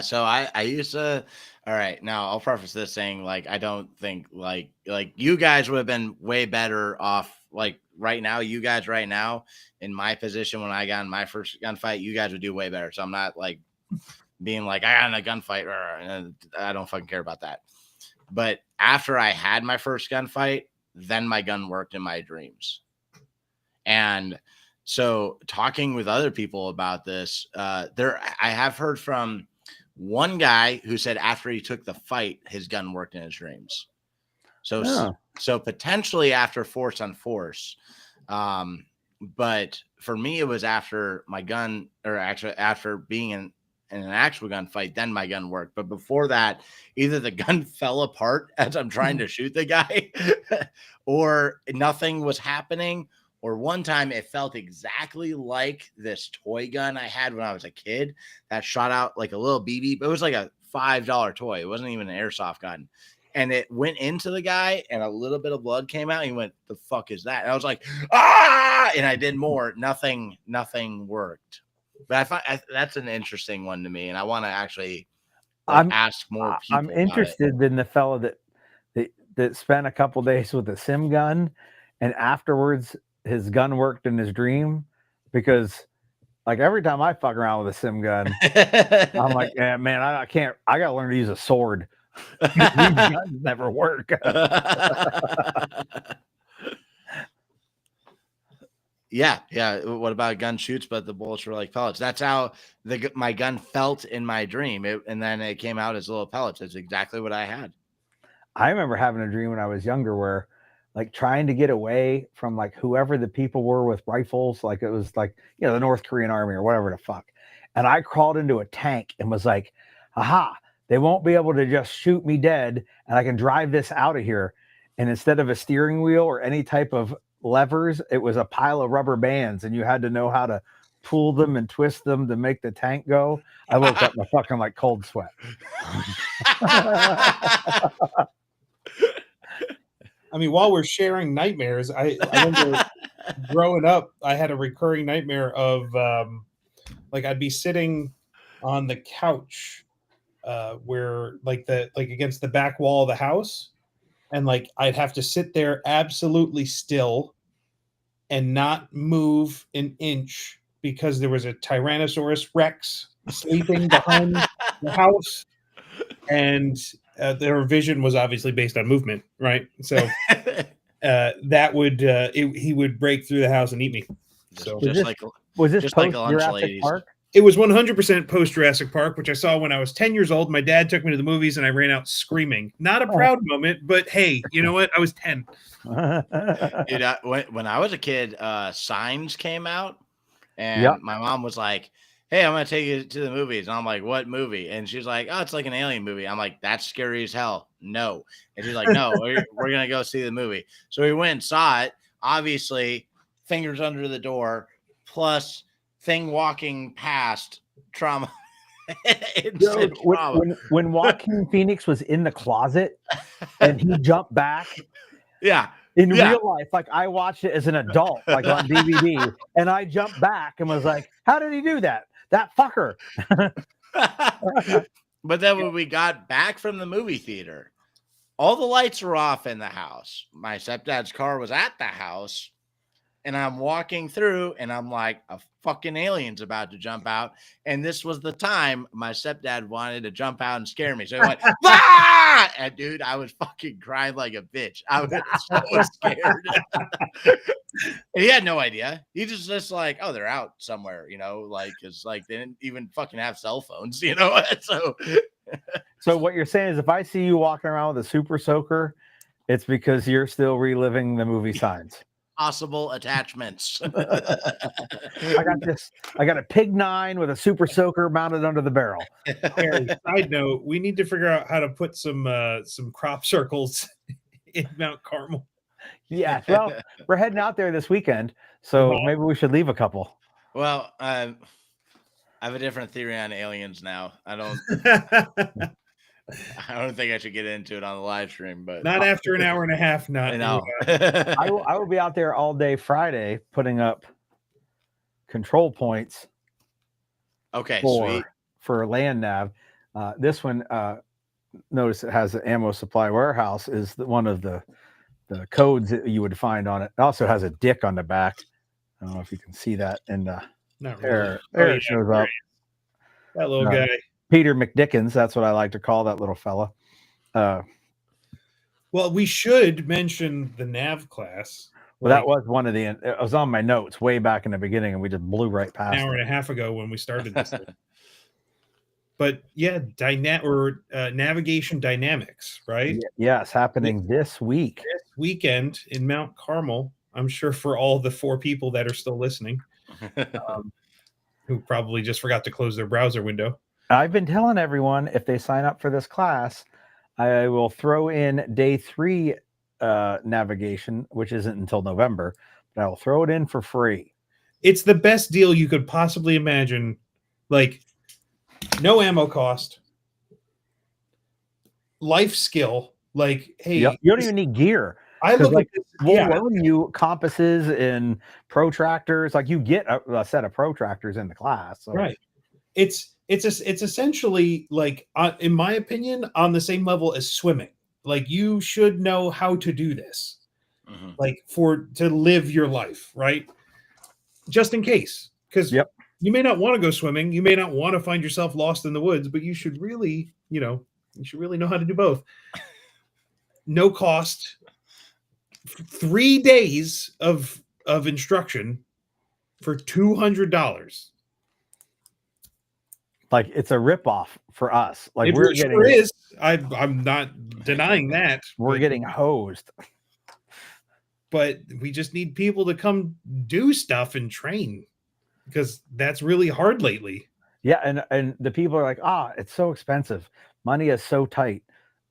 So I used to. All right, now I'll preface this saying, like, I don't think like you guys would have been way better off. Like right now, you guys right now in my position when I got in my first gunfight, you guys would do way better. So I'm not like being like I got in a gunfight. I don't fucking care about that. But after I had my first gunfight, then my gun worked in my dreams. And so talking with other people about this, I have heard from one guy who said after he took the fight, his gun worked in his dreams. So potentially after force on force. But for me, it was after my gun, or actually after being in an actual gunfight, then my gun worked. But before that, either the gun fell apart as I'm trying to shoot the guy, or nothing was happening. Or one time it felt exactly like this toy gun I had when I was a kid that shot out like a little BB, but it was like a $5 toy. It wasn't even an airsoft gun. And it went into the guy and a little bit of blood came out. And he went, the fuck is that? And I was like, and I did more. Nothing worked. But I find that's an interesting one to me. And I want to actually ask more people. I'm interested in the fellow that spent a couple days with a sim gun, and afterwards his gun worked in his dream, because like every time I fuck around with a sim gun, I'm like, yeah, man, I gotta learn to use a sword. These guns never work. Yeah. What about gun shoots, but the bullets were like pellets? That's how my gun felt in my dream, and then it came out as little pellets. That's exactly what I had. I remember having a dream when I was younger where like trying to get away from like whoever the people were with rifles, like it was like, the North Korean army or whatever the fuck. And I crawled into a tank and was like, aha, they won't be able to just shoot me dead, and I can drive this out of here. And instead of a steering wheel or any type of levers, it was a pile of rubber bands, and you had to know how to pull them and twist them to make the tank go. I woke up in a fucking like cold sweat. I mean, while we're sharing nightmares, I remember growing up, I had a recurring nightmare of like I'd be sitting on the couch where like against the back wall of the house, and like I'd have to sit there absolutely still and not move an inch because there was a Tyrannosaurus Rex sleeping behind the house, and their vision was obviously based on movement, right? So that would he would break through the house and eat me. So Was this just like post lunch Jurassic ladies. Park? it was 100% post Jurassic Park, which I saw when I was 10 years old. My dad took me to the movies and I ran out screaming. Not a proud moment, but hey, you know what? I was 10. Dude, when I was a kid, Signs came out, and Yep. my mom was like, "Hey, I'm gonna take you to the movies." And I'm like, "What movie?" And she's like, "Oh, it's like an alien movie." I'm like, "That's scary as hell." No. And she's like, "No, we're gonna go see the movie." So we went and saw it. Obviously, fingers under the door, plus thing walking past trauma. Dude, when Joaquin Phoenix was in the closet and he jumped back Yeah. in real life, like I watched it as an adult, like on DVD, and I jumped back and was like, "How did he do that? That fucker!" But then when we got back from the movie theater, all the lights were off in the house. My stepdad's car was at the house, and I'm walking through, and I'm like, a fucking alien's about to jump out. And this was the time my stepdad wanted to jump out and scare me. So he went, "Ah!" And dude, I was fucking crying like a bitch. I was so scared. And he had no idea. He just like, oh, they're out somewhere, you know, like, cause like they didn't even fucking have cell phones, you know. So what you're saying is, if I see you walking around with a super soaker, it's because you're still reliving the movie Signs. Possible attachments. I got a Pig 9 with a super soaker mounted under the barrel. Harry, side note, we need to figure out how to put some crop circles in Mount Carmel. Yeah, well, we're heading out there this weekend, so maybe we should leave a couple. Well, I have a different theory on aliens now. I don't think I should get into it on the live stream, but not after an hour and a half. Not I know. I will be out there all day Friday putting up control points. Okay, sweet. For land nav. This one, notice it has the ammo supply warehouse is one of the codes that you would find on it. It also has a dick on the back. I don't know if you can see that. And there it shows up. That little guy. Peter McDickens, that's what I like to call that little fella. Well, we should mention the nav class. Well, that was one of it was on my notes way back in the beginning, and we just blew right past an hour and a half ago when we started this thing. But yeah, navigation dynamics, right? Yes, happening this week. This weekend in Mount Carmel. I'm sure for all the 4 people that are still listening, who probably just forgot to close their browser window. I've been telling everyone if they sign up for this class, I will throw in day 3 navigation, which isn't until November, but I will throw it in for free. It's the best deal you could possibly imagine. Like, no ammo cost, life skill. Like, hey, you don't even need gear. I look like we'll loan you compasses and protractors. Like you get a set of protractors in the class, so. Right? It's essentially like, in my opinion, on the same level as swimming. Like you should know how to do this, like to live your life, right? Just in case, because you may not want to go swimming, you may not want to find yourself lost in the woods, but you should really, know how to do both. No cost. 3 days of instruction for $200. Like it's a ripoff for us. Like it we're getting sure is. I'm not denying that. We're getting hosed. But we just need people to come do stuff and train, because that's really hard lately. Yeah, and the people are like, it's so expensive. Money is so tight.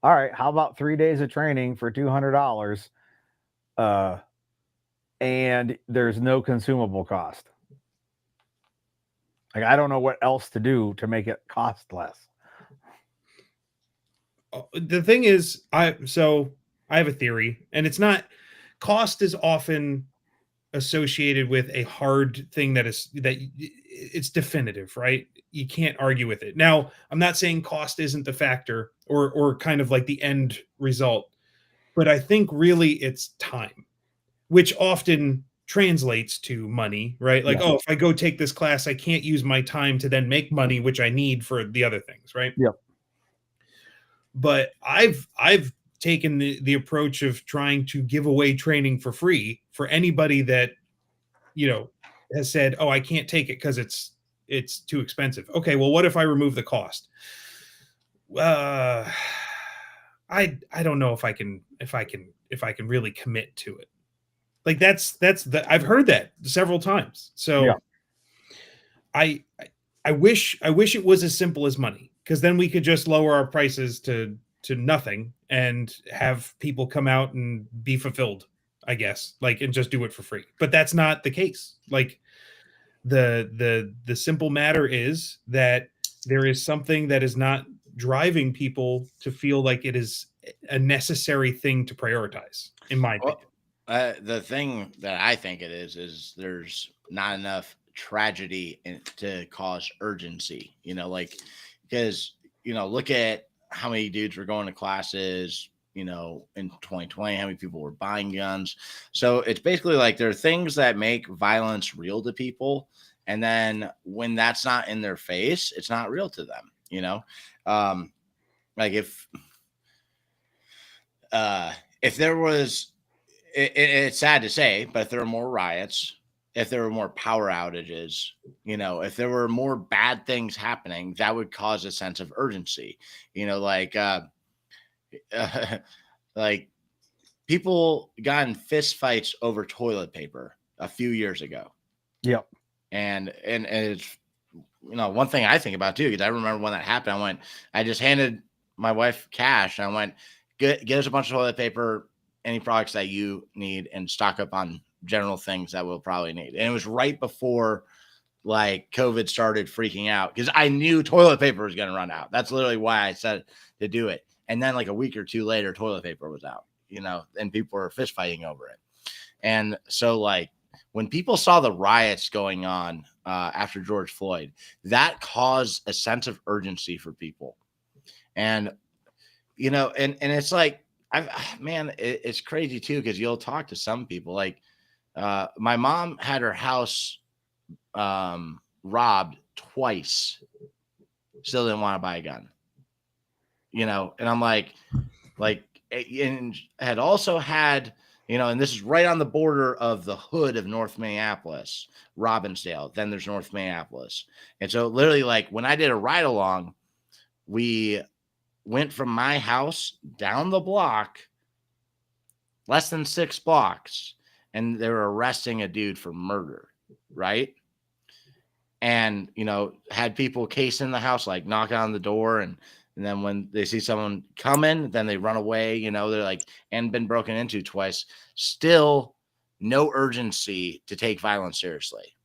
All right, how about 3 days of training for $200? And there's no consumable cost. Like, I don't know what else to do to make it cost less. The thing is, I have a theory, and it's not, cost is often associated with a hard thing that it's definitive, right? You can't argue with it. Now, I'm not saying cost isn't the factor or kind of like the end result, but I think really it's time, which often translates to money, right? Like, Yeah. oh, if I go take this class, I can't use my time to then make money, which I need for the other things, right? Yep. But I've taken the approach of trying to give away training for free for anybody that, you know, has said, "Oh, I can't take it because it's too expensive." Okay, well, what if I remove the cost? I don't know if I can really commit to it. Like that's I've heard that several times. So Yeah. I wish it was as simple as money, because then we could just lower our prices to nothing and have people come out and be fulfilled, I guess, like, and just do it for free. But that's not the case. Like, the simple matter is that there is something that is not driving people to feel like it is a necessary thing to prioritize, in my opinion. The thing that I think it is there's not enough tragedy to cause urgency, like, because, look at how many dudes were going to classes, in 2020, how many people were buying guns. So it's basically like there are things that make violence real to people. And then when that's not in their face, it's not real to them, like if there was, it's sad to say, but if there were more riots, if there were more power outages, if there were more bad things happening, that would cause a sense of urgency, like, like people got in fist fights over toilet paper a few years ago. Yep. And it's, one thing I think about too, because I remember when that happened, I just handed my wife cash and I went, get us a bunch of toilet paper, any products that you need, and stock up on general things that we'll probably need. And it was right before like COVID started freaking out, because I knew toilet paper was going to run out. That's literally why I said to do it. And then like a week or two later, toilet paper was out, and people were fist fighting over it. And so like when people saw the riots going on after George Floyd, that caused a sense of urgency for people. And, and it's like, it's crazy too, because you'll talk to some people. Like my mom had her house robbed twice, still didn't want to buy a gun, and I'm like, and had also had, and this is right on the border of the hood of North Minneapolis, Robbinsdale. Then there's North Minneapolis. And so literally like when I did a ride along, we went from my house down the block, less than 6 blocks, and they were arresting a dude for murder, right? And, had people casing the house, like knocking on the door, and then when they see someone coming, then they run away, they're like, and been broken into twice. Still no urgency to take violence seriously,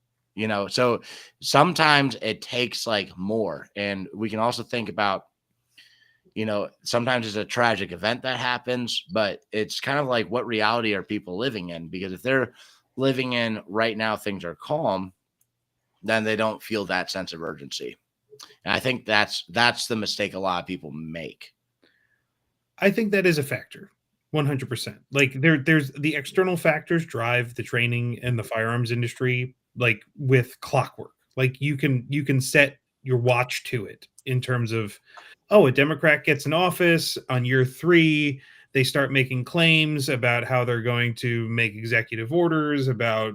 so sometimes it takes like more. And we can also think about, sometimes it's a tragic event that happens, but it's kind of like, what reality are people living in? Because if they're living in right now, things are calm, then they don't feel that sense of urgency. And I think that's the mistake a lot of people make. I think that is a factor, 100%. Like there's the external factors drive the training and the firearms industry, like with clockwork. Like you can set your watch to it in terms of, oh, a Democrat gets in office on year 3, they start making claims about how they're going to make executive orders about,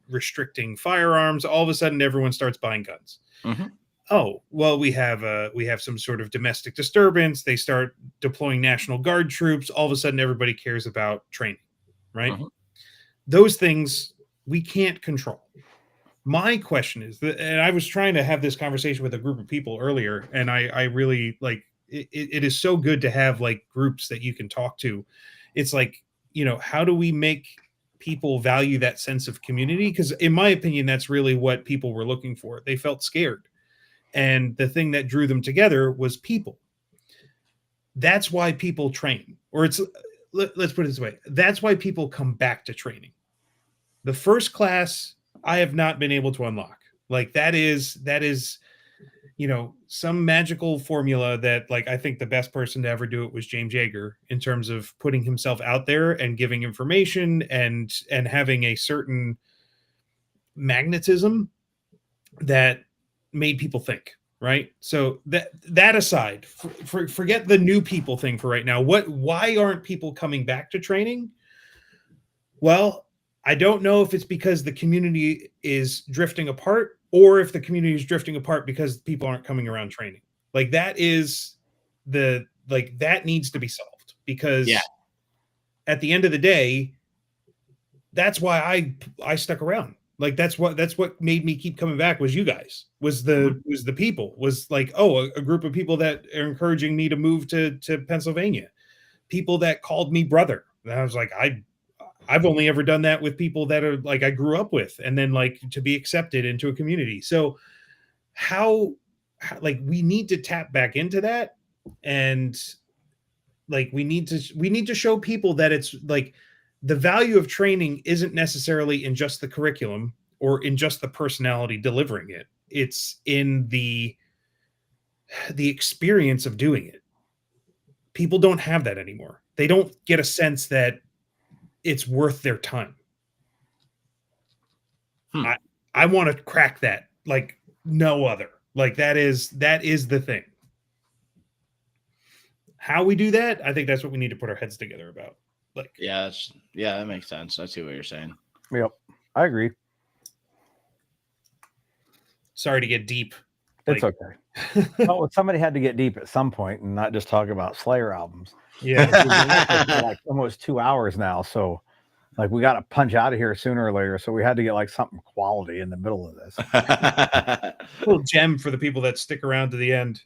restricting firearms. All of a sudden, everyone starts buying guns. Mm-hmm. Oh, well, we have some sort of domestic disturbance. They start deploying National Guard troops. All of a sudden, everybody cares about training, right? Mm-hmm. Those things we can't control. My question is, and I was trying to have this conversation with a group of people earlier, and I really like it is so good to have like groups that you can talk to. It's like, how do we make people value that sense of community, because in my opinion, that's really what people were looking for. They felt scared. And the thing that drew them together was people. That's why people train. Or let's put it this way. That's why people come back to training. The first class I have not been able to unlock. Like that is, some magical formula that, like, I think the best person to ever do it was James Yeager, in terms of putting himself out there and giving information and having a certain magnetism that made people think, right? So that aside, forget the new people thing for right now. Why aren't people coming back to training? Well, I don't know if it's because the community is drifting apart, or if the community is drifting apart because people aren't coming around training. Like that is that needs to be solved, because at the end of the day, that's why I stuck around. Like that's what made me keep coming back, was you guys, was the people, was like, oh, a group of people that are encouraging me to move to Pennsylvania, people that called me brother. And I was like, I've only ever done that with people that are like I grew up with, and then like to be accepted into a community. So how like we need to tap back into that, and like we need to show people that it's like the value of training isn't necessarily in just the curriculum or in just the personality delivering it. It's in the experience of doing it. People don't have that anymore. They don't get a sense that it's worth their time. I want to crack that like no other. Like that is the thing. How we do that, I think that's what we need to put our heads together about. Like, that makes sense. I see what you're saying. Yep, I agree. Sorry to get deep. It's okay. Well, somebody had to get deep at some point and not just talk about Slayer albums. Yeah, like almost 2 hours now, so like we got to punch out of here sooner or later. So we had to get like something quality in the middle of this. A little gem for the people that stick around to the end.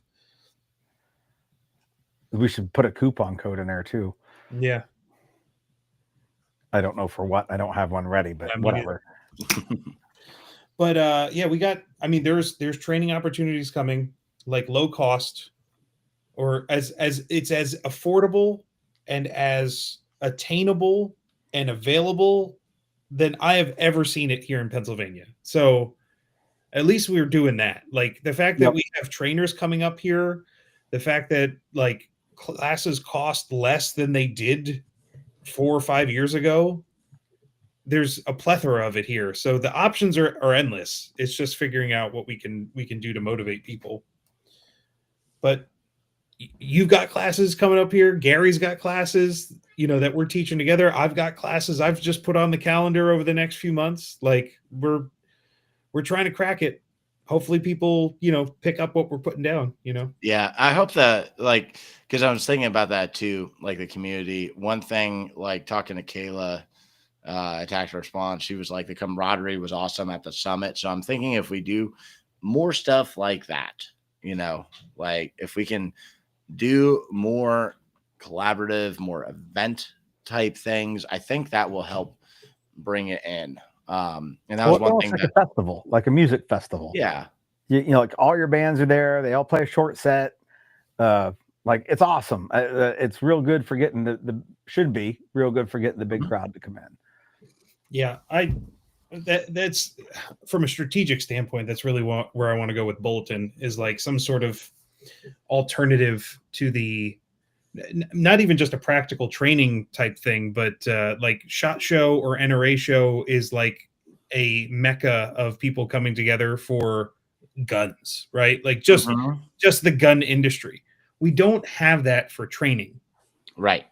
We should put a coupon code in there too. Yeah. I don't know for what. I don't have one ready, but whatever. But we got, I mean, there's training opportunities coming, like low cost, or as it's as affordable and as attainable and available than I have ever seen it here in Pennsylvania. So at least we're doing that. Like the fact that we have trainers coming up here, the fact that like classes cost less than they did 4 or 5 years ago. There's a plethora of it here. So the options are endless. It's just figuring out what we can do to motivate people. But you've got classes coming up here. Gary's got classes, that we're teaching together. I've got classes I've just put on the calendar over the next few months. Like we're trying to crack it. Hopefully people, pick up what we're putting down, Yeah, I hope that, like, because I was thinking about that too, like the community. One thing, like talking to Kayla, Attack Response, she was like, the camaraderie was awesome at the summit. So I'm thinking if we do more stuff like that, like if we can do more collaborative, more event type things, I think that will help bring it in. And that was one thing, like a festival, like a music festival. Yeah. Like all your bands are there. They all play a short set. Like it's awesome. It's real good for getting should be real good for getting the big crowd to come in. Yeah, that's from a strategic standpoint. That's really where I want to go with Bulletin, is like some sort of alternative to the, not even just a practical training type thing, but like SHOT Show or NRA Show is like a mecca of people coming together for guns, right? Like just the gun industry. We don't have that for training, right?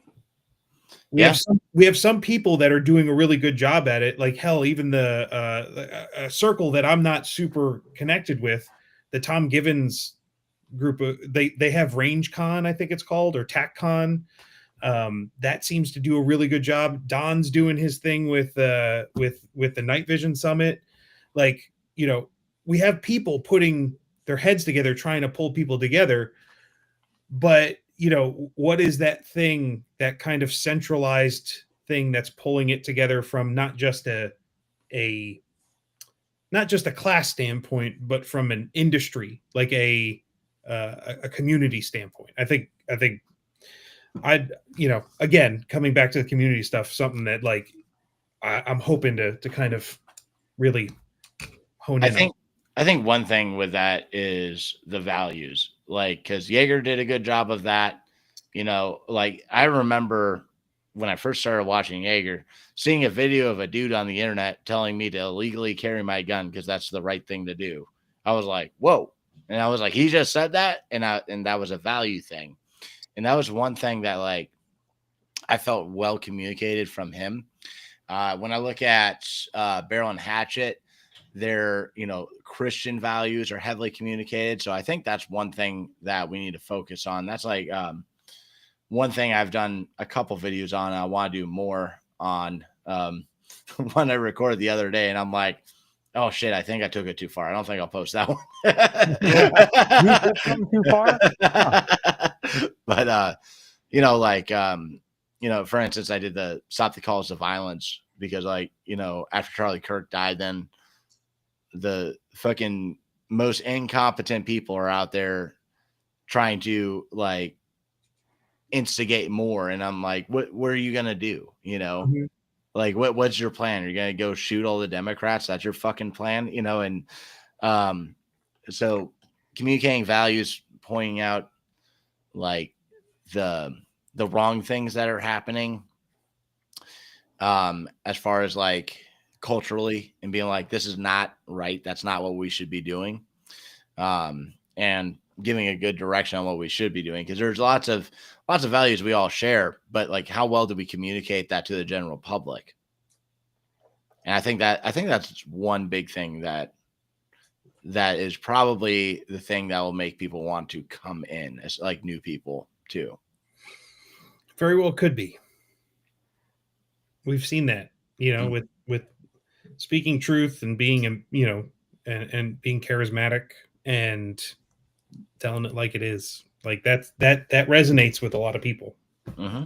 We have some people that are doing a really good job at it. Like hell, even a circle that I'm not super connected with, the Tom Givens group of, they have RangeCon, I think it's called, or TacCon. That seems to do a really good job. Don's doing his thing with the Night Vision Summit. Like, we have people putting their heads together, trying to pull people together. But, what is that thing, that kind of centralized thing that's pulling it together from not just a class standpoint, but from an industry, like a community standpoint. I think again, coming back to the community stuff, something that like I'm hoping to kind of really hone I in on. think I think one thing with that is the values, like because Jaeger did a good job of that. Like I remember when I first started watching Jaeger, seeing a video of a dude on the internet telling me to illegally carry my gun because that's the right thing to do. I was like, whoa. And I was like, he just said that. And that was a value thing. And that was one thing that like I felt well communicated from him. When I look at Barrel and Hatchet, their Christian values are heavily communicated. So I think that's one thing that we need to focus on. That's like one thing I've done a couple videos on. I want to do more on. One I recorded the other day, and I'm like, oh shit, I think I took it too far. I don't think I'll post that one. You took something too far? Huh. But for instance, I did the Stop the Calls to Violence because after Charlie Kirk died, then the fucking most incompetent people are out there trying to like instigate more. And I'm like, what are you going to do? Mhm. Like what's your plan? Are you going to go shoot all the Democrats? That's your fucking plan, and so communicating values, pointing out like the wrong things that are happening as far as like culturally, and being like, this is not right, that's not what we should be doing, and giving a good direction on what we should be doing, because there's lots of values we all share, but like how well do we communicate that to the general public? And I think that's one big thing that is probably the thing that will make people want to come in as like new people too. Very well could be. We've seen that, with speaking truth and being, and being charismatic and telling it like it is. Like that resonates with a lot of people. Mm-hmm.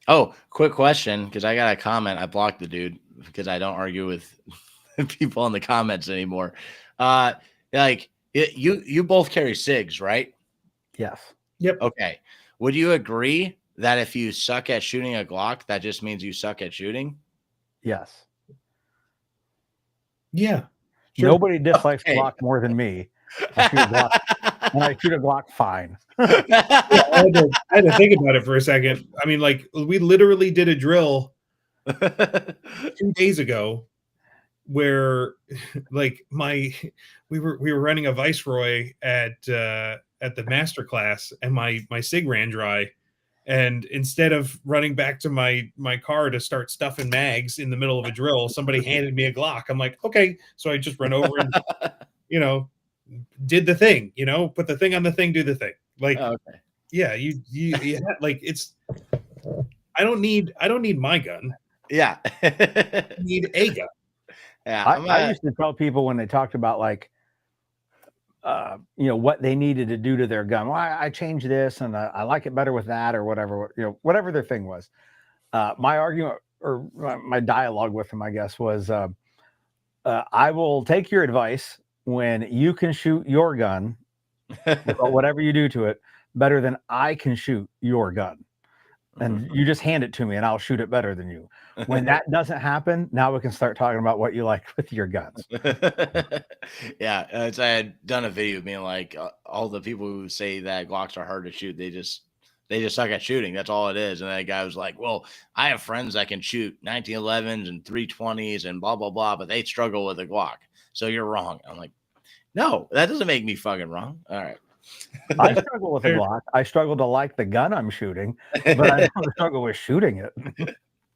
Oh, quick question, because I got a comment. I blocked the dude because I don't argue with people in the comments anymore. You both carry SIGs, right? Yes. Yep. Okay. Would you agree that if you suck at shooting a Glock, that just means you suck at shooting? Yes. Yeah. Sure. Nobody dislikes Okay. Glock more than me. I shoot a Glock fine. Yeah, I had to think about it for a second. I mean, like, we literally did a drill 2 days ago where like we were running a Viceroy at the master class, and my SIG ran dry, and instead of running back to my car to start stuffing mags in the middle of a drill, somebody handed me a Glock. I'm like, okay, so I just run over and did the thing, put the thing on the thing, do the thing. Like, Okay. yeah, you like, it's, I don't need my gun. Yeah. I need a gun. Yeah. I used to tell people when they talked about like, what they needed to do to their gun. Well, I changed this and I like it better with that, or whatever, whatever their thing was. My argument or my dialogue with them, I guess, was I will take your advice when you can shoot your gun, or whatever you do to it, better than I can shoot your gun. And you just hand it to me and I'll shoot it better than you. When that doesn't happen, now we can start talking about what you like with your guns. Yeah. I had done a video being like, all the people who say that Glocks are hard to shoot, they just suck at shooting. That's all it is. And that guy was like, well, I have friends that can shoot 1911s and 320s and blah, blah, blah, but they struggle with a Glock. So you're wrong. I'm like, no, that doesn't make me fucking wrong. All right. I struggle with a Glock. I struggle to like the gun I'm shooting, but I don't struggle with shooting it.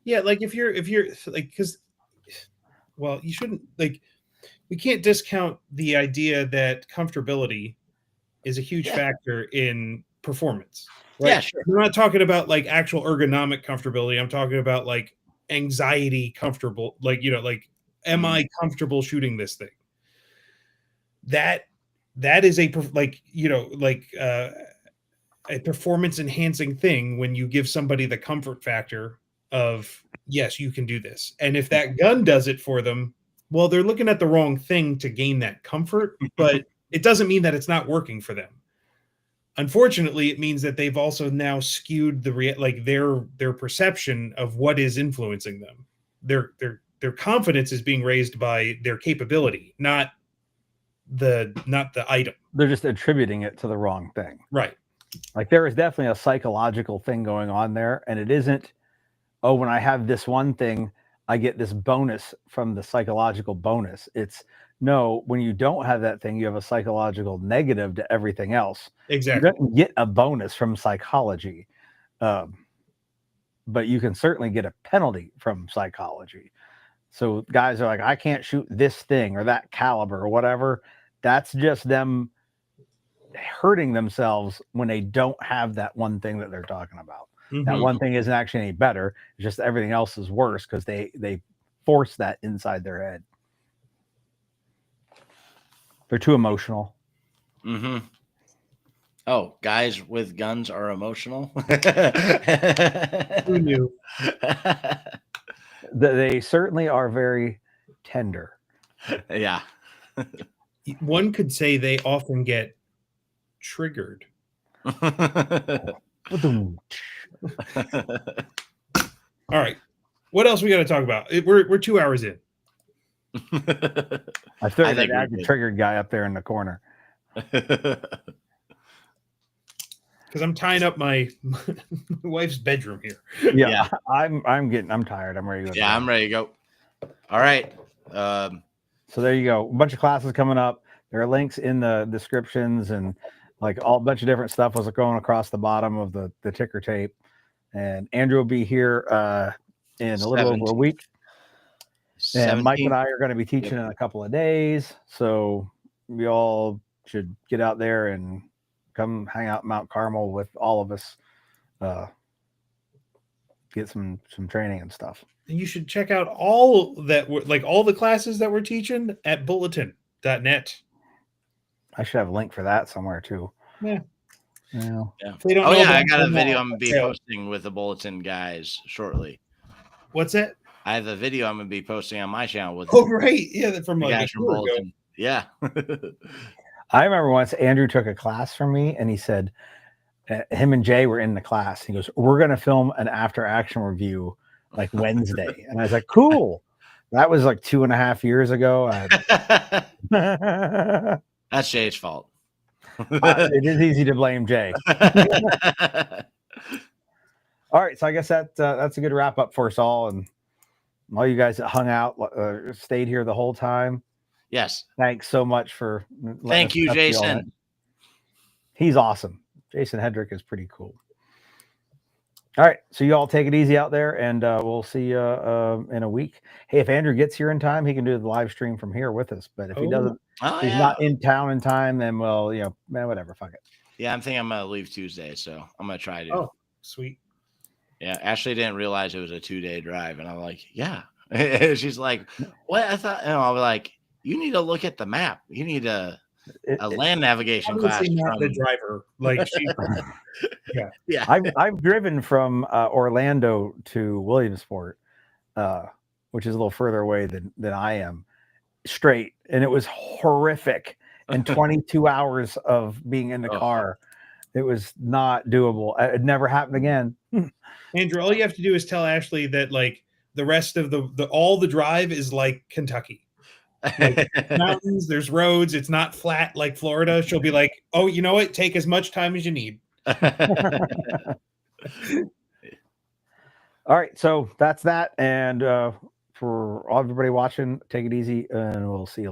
Yeah, like if you're like, because, well, you shouldn't, like, we can't discount the idea that comfortability is a huge factor in performance. Right? Yeah, sure. We're not talking about like actual ergonomic comfortability. I'm talking about like anxiety comfortable, like, am I comfortable shooting this thing? That is a performance enhancing thing when you give somebody the comfort factor of, yes, you can do this. And if that gun does it for them, well, they're looking at the wrong thing to gain that comfort, but it doesn't mean that it's not working for them. Unfortunately, it means that they've also now skewed their perception of what is influencing them. Their confidence is being raised by their capability, not the item. They're just attributing it to the wrong thing. Right. Like there is definitely a psychological thing going on there, and it isn't, oh, when I have this one thing, I get this bonus from the psychological bonus. It's no, when you don't have that thing, you have a psychological negative to everything else. Exactly. You don't get a bonus from psychology, but you can certainly get a penalty from psychology. So guys are like, I can't shoot this thing or that caliber or whatever. That's just them hurting themselves when they don't have that one thing that they're talking about. Mm-hmm. That one thing isn't actually any better. It's just everything else is worse because they force that inside their head. They're too emotional. Mm-hmm. Oh, guys with guns are emotional. Who knew? They certainly are very tender. Yeah. One could say they often get triggered. All right. What else we got to talk about? We're 2 hours in. I figured I'd add the triggered guy up there in the corner. Because I'm tying up my wife's bedroom here. Yeah. I'm tired. I'm ready to go. Yeah, I'm ready to go. All right. So there you go. A bunch of classes coming up. There are links in the descriptions and like a bunch of different stuff was going across the bottom of the ticker tape. And Andrew will be here in a little over a week. And Mike and I are going to be teaching in a couple of days. So we all should get out there and come hang out in Mount Carmel with all of us. Get some training and stuff. You should check out all the classes that we're teaching at bulletin.net. I should have a link for that somewhere too. Yeah. Yeah. I got a video I'm going to be posting with the bulletin guys shortly. What's that? I have a video I'm going to be posting on my channel with. Oh, right. Yeah, from the guys from bulletin. Ago. Yeah. I remember once Andrew took a class from me and he said, him and Jay were in the class. He goes, we're going to film an after action review like Wednesday. And I was like, cool. That was like 2.5 years ago. That's Jay's fault. It is easy to blame Jay. All right. So I guess that's a good wrap up for us all. And all you guys that hung out, stayed here the whole time. Yes. Thanks so much for. Thank you, Jason. He's awesome. Jason Hedrick is pretty cool. All right. So you all take it easy out there and we'll see you in a week. Hey, if Andrew gets here in time, he can do the live stream from here with us. But if he doesn't, he's not in town in time, then man, whatever. Fuck it. Yeah. I'm thinking I'm going to leave Tuesday. So I'm going to try to. Oh, sweet. Yeah. Ashley didn't realize it was a 2-day drive. And I'm like, yeah. She's like, what? I thought, I'll be like, you need to look at the map. You need a land navigation class. Not the driver. Like, yeah. I've driven from Orlando to Williamsport, which is a little further away than I am, straight, and it was horrific. And 22 hours of being in the car, it was not doable. It never happened again. Andrew, all you have to do is tell Ashley that like the rest of all the drive is like Kentucky. Like mountains, there's roads, it's not flat like Florida. She'll be like, oh, you know what? Take as much time as you need. All right, so that's that. And for everybody watching, take it easy, and we'll see you later.